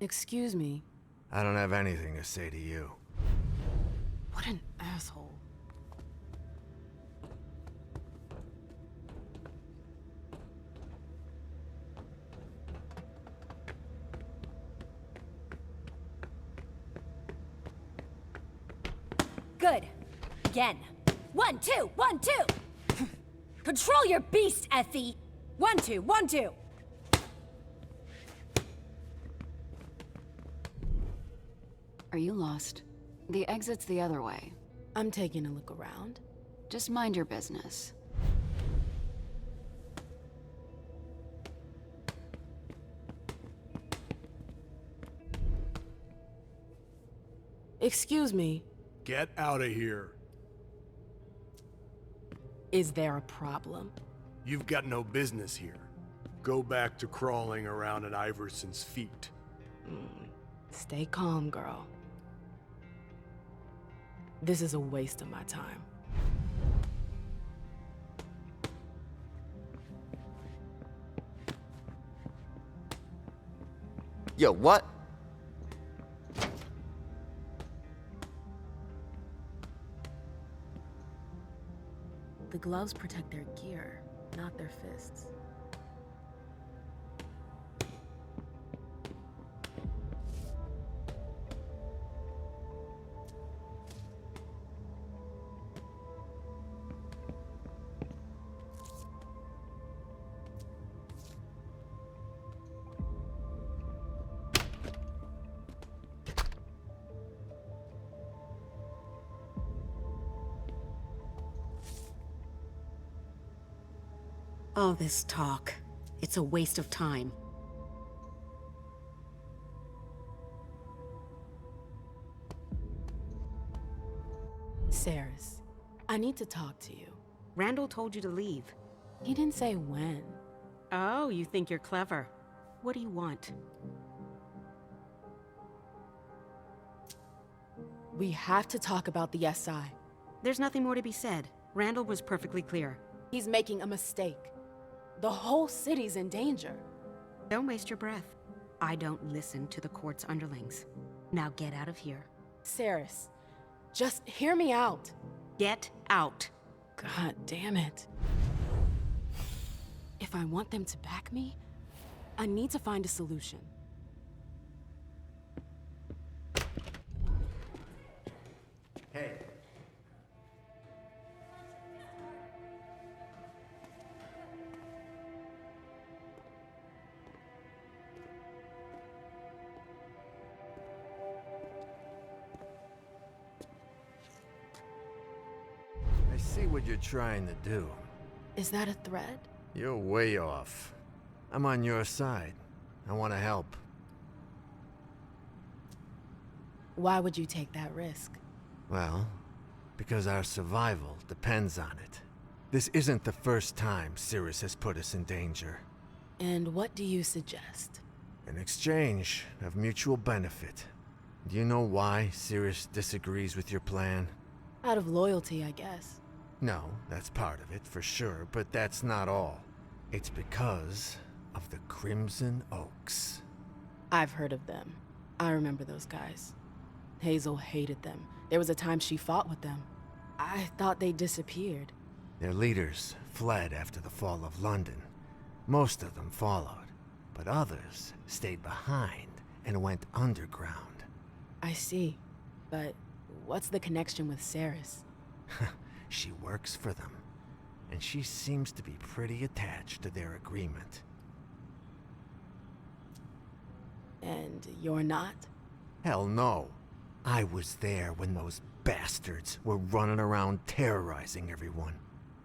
Excuse me. I don't have anything to say to you. What an asshole. Good. Again. 1, 2, 1, 2! Control your beast, Effie! 1, 2, 1, 2! Are you lost? The exit's the other way. I'm taking a look around. Just mind your business. Excuse me. Get out of here. Is there a problem? You've got no business here. Go back to crawling around at Iverson's feet. Stay calm, girl. This is a waste of my time. Yo, what? The gloves protect their gear, not their fists. All this talk, it's a waste of time. Saris, I need to talk to you. Randall told you to leave. He didn't say when. Oh, you think you're clever. What do you want? We have to talk about the SI. There's nothing more to be said. Randall was perfectly clear. He's making a mistake. The whole city's in danger. Don't waste your breath. I don't listen to the court's underlings. Now get out of here. Saris, just hear me out. Get out. God damn it. If I want them to back me, I need to find a solution. Hey. I see what you're trying to do. Is that a threat? You're way off. I'm on your side. I want to help. Why would you take that risk? Well, because our survival depends on it. This isn't the first time Sirius has put us in danger. And what do you suggest? An exchange of mutual benefit. Do you know why Sirius disagrees with your plan? Out of loyalty, I guess. No, that's part of it, for sure, but that's not all. It's because of the Crimson Oaks. I've heard of them. I remember those guys. Hazel hated them. There was a time she fought with them. I thought they disappeared. Their leaders fled after the fall of London. Most of them followed, but others stayed behind and went underground. I see. But what's the connection with Saris? She works for them, and she seems to be pretty attached to their agreement. And you're not? Hell no. I was there when those bastards were running around terrorizing everyone.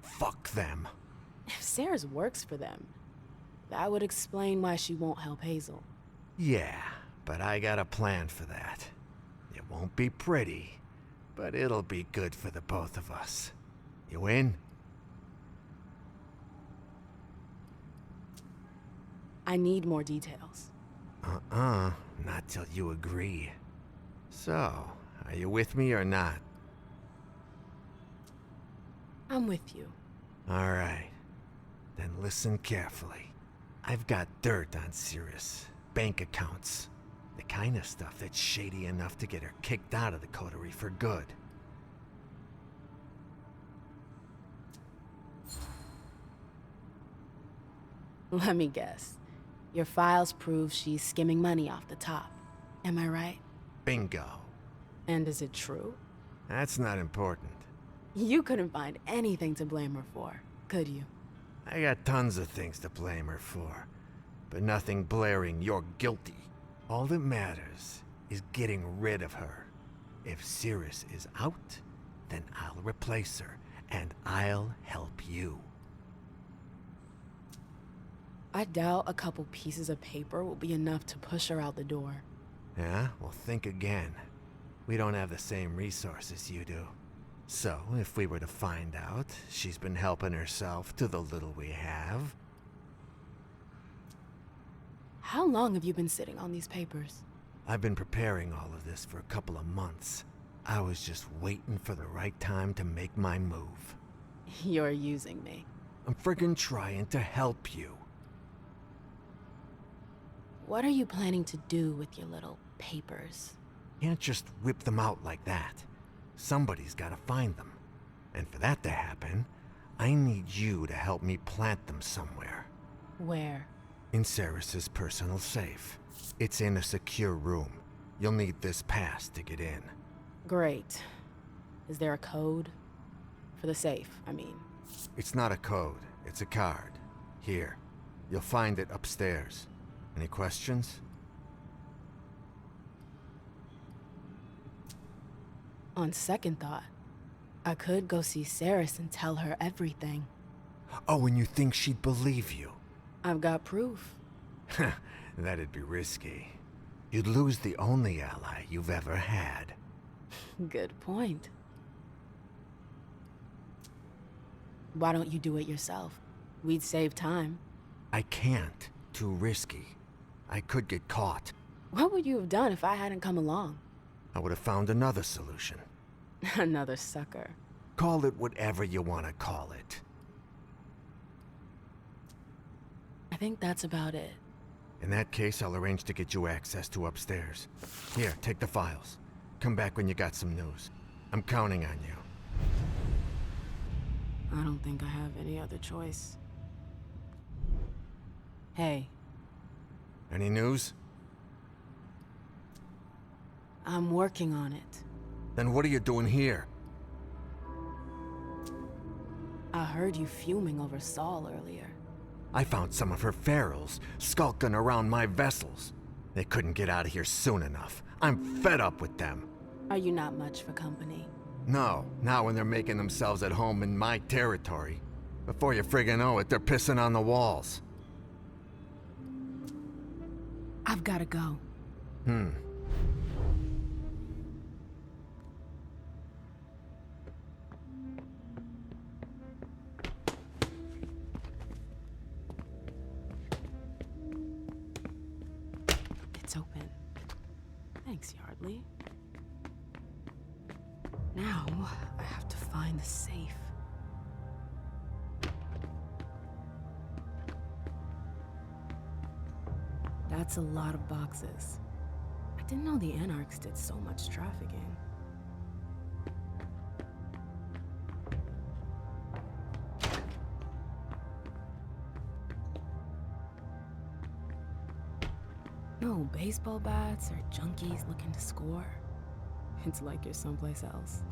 Fuck them. If Saris works for them, that would explain why she won't help Hazel. Yeah, but I got a plan for that. It won't be pretty, but it'll be good for the both of us. You in? I need more details. Not till you agree. So, are you with me or not? I'm with you. All right. Then listen carefully. I've got dirt on Cirrus. Bank accounts. The kind of stuff that's shady enough to get her kicked out of the coterie for good. Let me guess. Your files prove she's skimming money off the top. Am I right? Bingo. And is it true? That's not important. You couldn't find anything to blame her for, could you? I got tons of things to blame her for, but nothing blaring you're guilty. All that matters is getting rid of her. If Cirrus is out, then I'll replace her, and I'll help you. I doubt a couple pieces of paper will be enough to push her out the door. Yeah? Well, think again. We don't have the same resources you do. So, if we were to find out she's been helping herself to the little we have... How long have you been sitting on these papers? I've been preparing all of this for a couple of months. I was just waiting for the right time to make my move. You're using me. I'm friggin' trying to help you. What are you planning to do with your little papers? Can't just whip them out like that. Somebody's gotta find them. And for that to happen, I need you to help me plant them somewhere. Where? In Cirrus's personal safe. It's in a secure room. You'll need this pass to get in. Great. Is there a code? For the safe, I mean. It's not a code, it's a card. Here. You'll find it upstairs. Any questions? On second thought, I could go see Cirrus and tell her everything. Oh, and you think she'd believe you? I've got proof. That'd be risky. You'd lose the only ally you've ever had. Good point. Why don't you do it yourself? We'd save time. I can't. Too risky. I could get caught. What would you have done if I hadn't come along? I would have found another solution. Another sucker. Call it whatever you want to call it. I think that's about it. In that case, I'll arrange to get you access to upstairs. Here, take the files. Come back when you got some news. I'm counting on you. I don't think I have any other choice. Hey. Any news? I'm working on it. Then what are you doing here? I heard you fuming over Saul earlier. I found some of her ferals skulking around my vessels. They couldn't get out of here soon enough. I'm fed up with them. Are you not much for company? No, not when they're making themselves at home in my territory. Before you friggin' know it, they're pissing on the walls. I've gotta go. It's open. Thanks, Yardley. Now, I have to find the safe. That's a lot of boxes. I didn't know the Anarchs did so much trafficking. No baseball bats or junkies looking to score. It's like you're someplace else.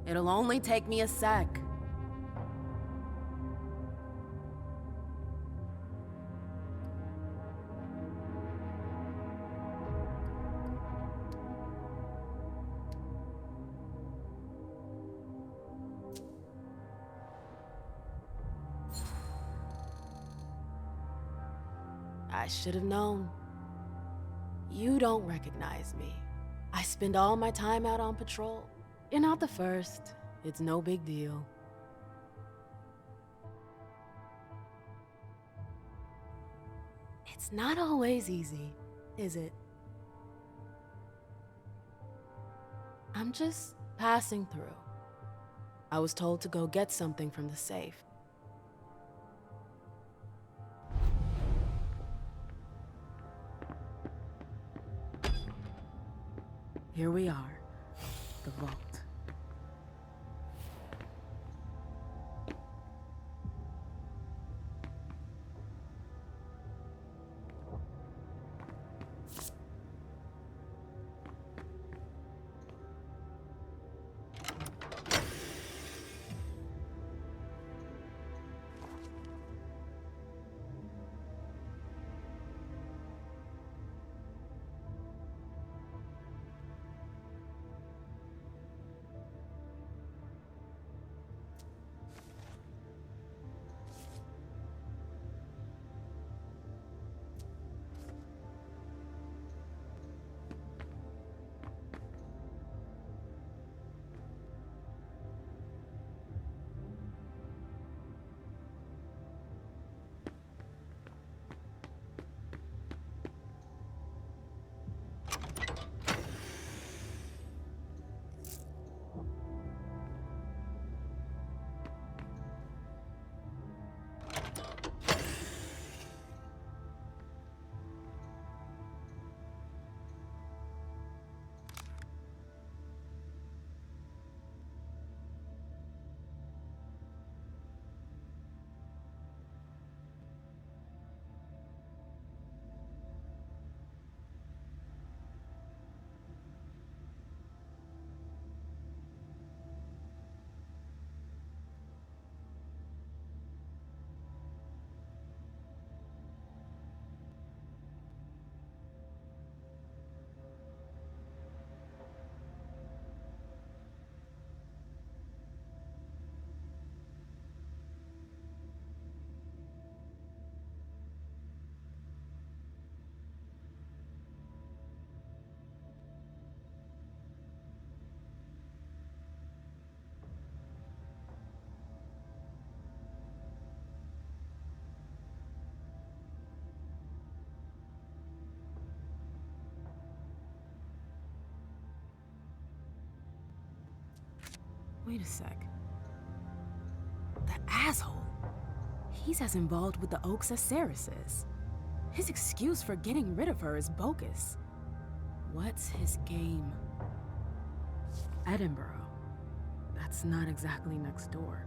It'll only take me a sec. I should have known. You don't recognize me. I spend all my time out on patrol. You're not the first. It's no big deal. It's not always easy, is it? I'm just passing through. I was told to go get something from the safe. Here we are, the vault. Wait a sec. The asshole. He's as involved with the Oaks as Ceres is. His excuse for getting rid of her is bogus. What's his game? Edinburgh. That's not exactly next door.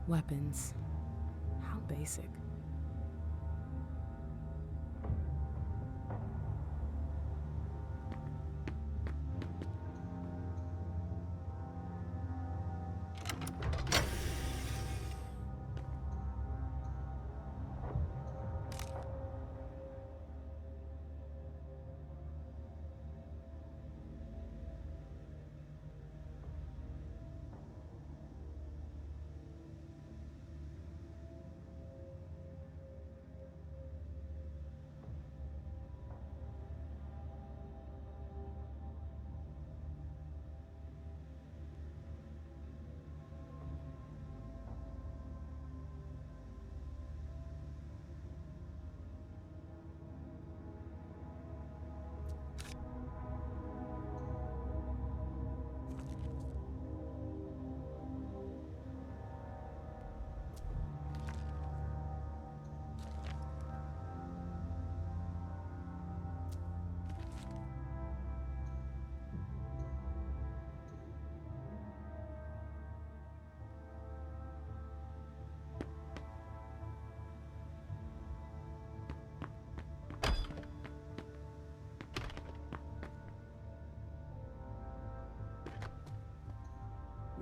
Weapons. How basic.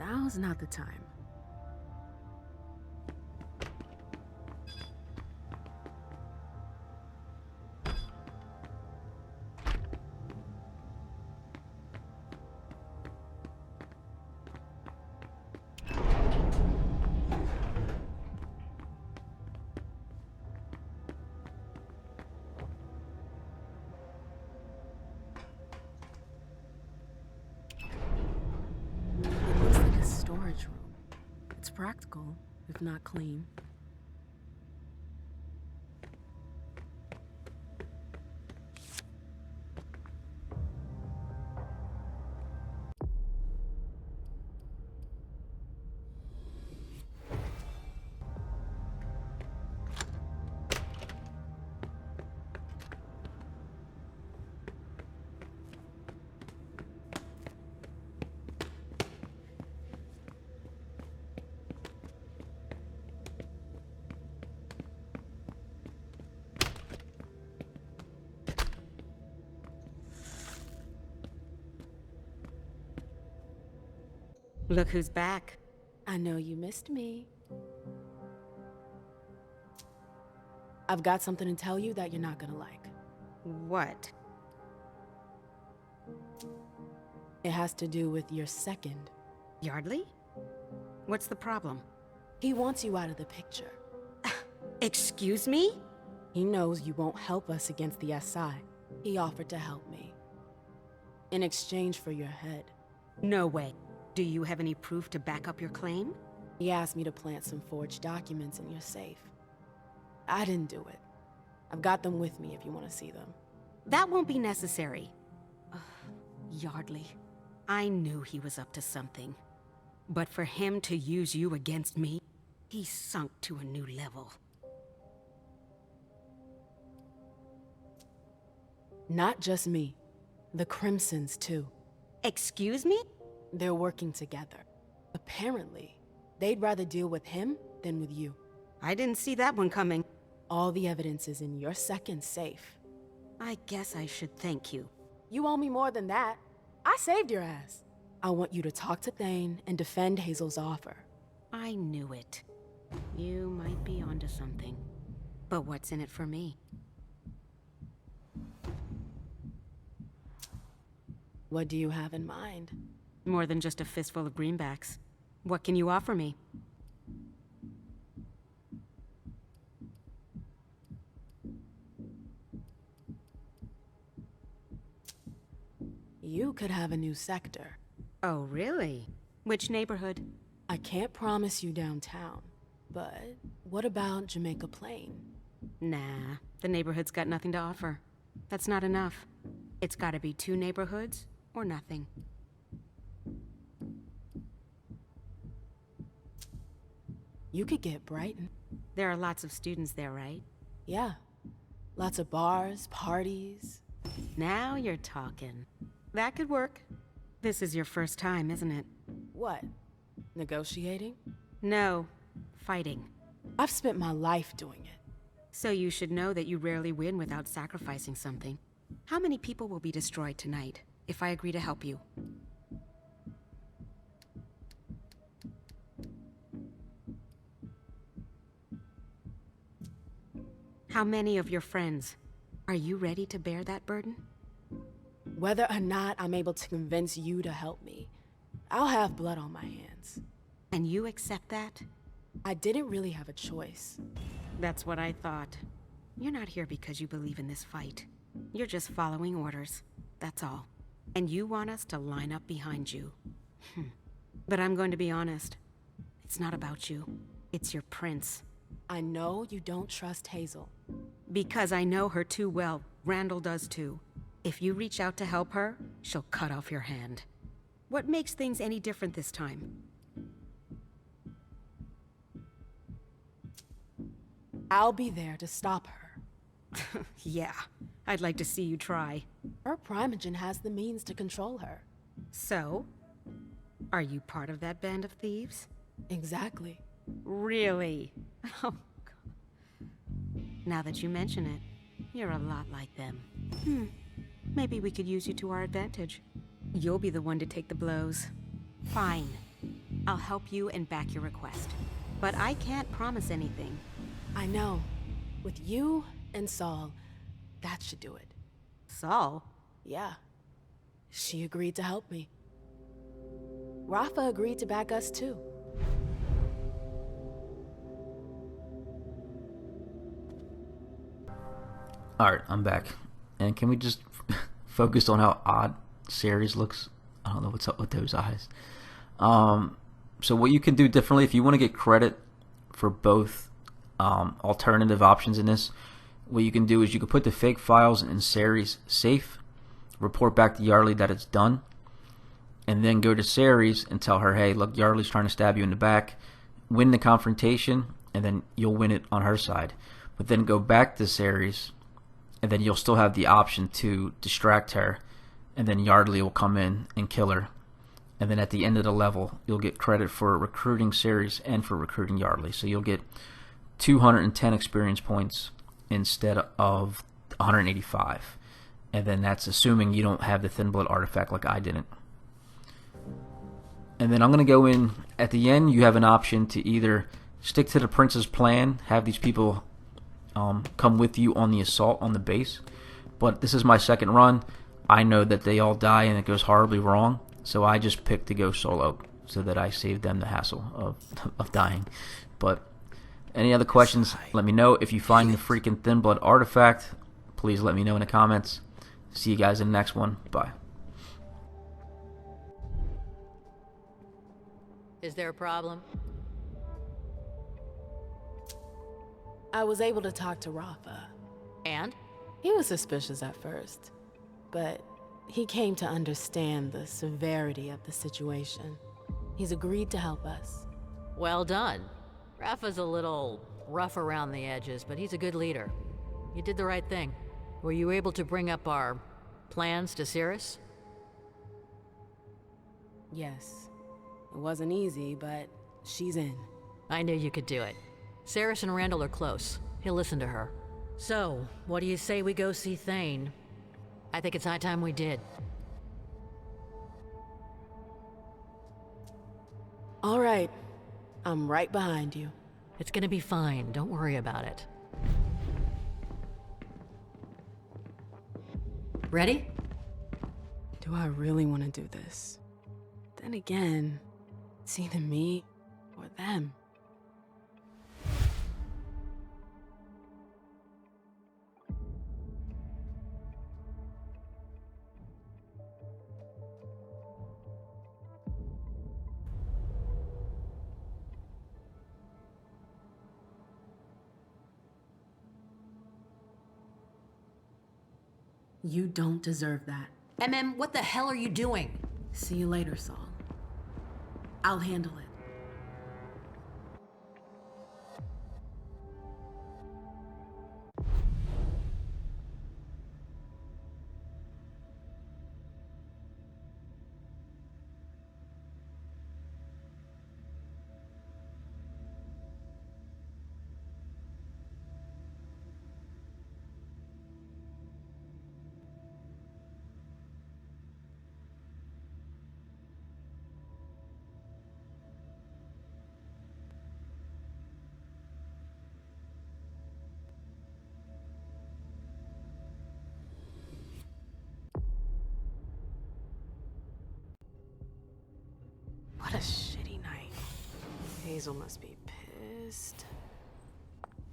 now's not the time. It's practical, if not clean. Look who's back. I know you missed me. I've got something to tell you that you're not gonna like. What? It has to do with your second. Yardley? What's the problem? He wants you out of the picture. Excuse me? He knows you won't help us against the SI. He offered to help me. In exchange for your head. No way. Do you have any proof to back up your claim? He asked me to plant some forged documents in your safe. I didn't do it. I've got them with me if you want to see them. That won't be necessary. Yardley. I knew he was up to something. But for him to use you against me, he's sunk to a new level. Not just me. The Crimsons, too. Excuse me? They're working together. Apparently, they'd rather deal with him than with you. I didn't see that one coming. All the evidence is in your second safe. I guess I should thank you. You owe me more than that. I saved your ass. I want you to talk to Thane and defend Hazel's offer. I knew it. You might be onto something. But what's in it for me? What do you have in mind? More than just a fistful of greenbacks. What can you offer me? You could have a new sector. Oh, really? Which neighborhood? I can't promise you downtown, but what about Jamaica Plain? Nah, the neighborhood's got nothing to offer. That's not enough. It's gotta be 2 neighborhoods or nothing. You could get Brighton. There are lots of students there, right? Yeah. Lots of bars, parties. Now you're talking. That could work. This is your first time, isn't it? What? Negotiating? No, fighting. I've spent my life doing it. So you should know that you rarely win without sacrificing something. How many people will be destroyed tonight, if I agree to help you? How many of your friends? Are you ready to bear that burden? Whether or not I'm able to convince you to help me, I'll have blood on my hands. And you accept that? I didn't really have a choice. That's what I thought. You're not here because you believe in this fight. You're just following orders. That's all. And you want us to line up behind you. But I'm going to be honest. It's not about you. It's your prince. I know you don't trust Hazel. Because I know her too well. Randall does too. If you reach out to help her, she'll cut off your hand. What makes things any different this time? I'll be there to stop her. Yeah, I'd like to see you try. Her Primogen has the means to control her. So? Are you part of that band of thieves? Exactly. Really? Oh, God. Now that you mention it, you're a lot like them. Maybe we could use you to our advantage. You'll be the one to take the blows. Fine. I'll help you and back your request. But I can't promise anything. I know. With you and Saul, that should do it. Saul? Yeah. She agreed to help me. Rafa agreed to back us too. Alright, I'm back. And can we just focus on how odd Ceres looks? I don't know what's up with those eyes. So what you can do differently, if you want to get credit for both alternative options in this, what you can do is you can put the fake files in Ceres safe, report back to Yardley that it's done, and then go to Ceres and tell her, hey, look, Yardley's trying to stab you in the back, win the confrontation, and then you'll win it on her side. But then go back to Ceres, and then you'll still have the option to distract her, and then Yardley will come in and kill her. And then at the end of the level, you'll get credit for recruiting Ceres and for recruiting Yardley. So you'll get 210 experience points instead of 185. And then that's assuming you don't have the Thin Blood artifact like I didn't. And then I'm going to go in, at the end, you have an option to either stick to the Prince's plan, have these people come with you on the assault on the base. But this is my second run. I know that they all die and it goes horribly wrong. So I just picked to go solo so that I save them the hassle of dying. But any other questions, let me know. If you find the freaking Thin Blood artifact, please let me know in the comments. See you guys in the next one. Bye. Is there a problem? I was able to talk to Rafa. And? He was suspicious at first, but he came to understand the severity of the situation. He's agreed to help us. Well done. Rafa's a little rough around the edges, but he's a good leader. You did the right thing. Were you able to bring up our plans to Ceres? Yes. It wasn't easy, but she's in. I knew you could do it. Ceres and Randall are close. He'll listen to her. So, what do you say we go see Thane? I think it's high time we did. All right. I'm right behind you. It's gonna be fine. Don't worry about it. Ready? Do I really want to do this? Then again, it's either me or them. You don't deserve that. Emem, what the hell are you doing? See you later, Saul. I'll handle it. What a shitty night. Hazel must be pissed.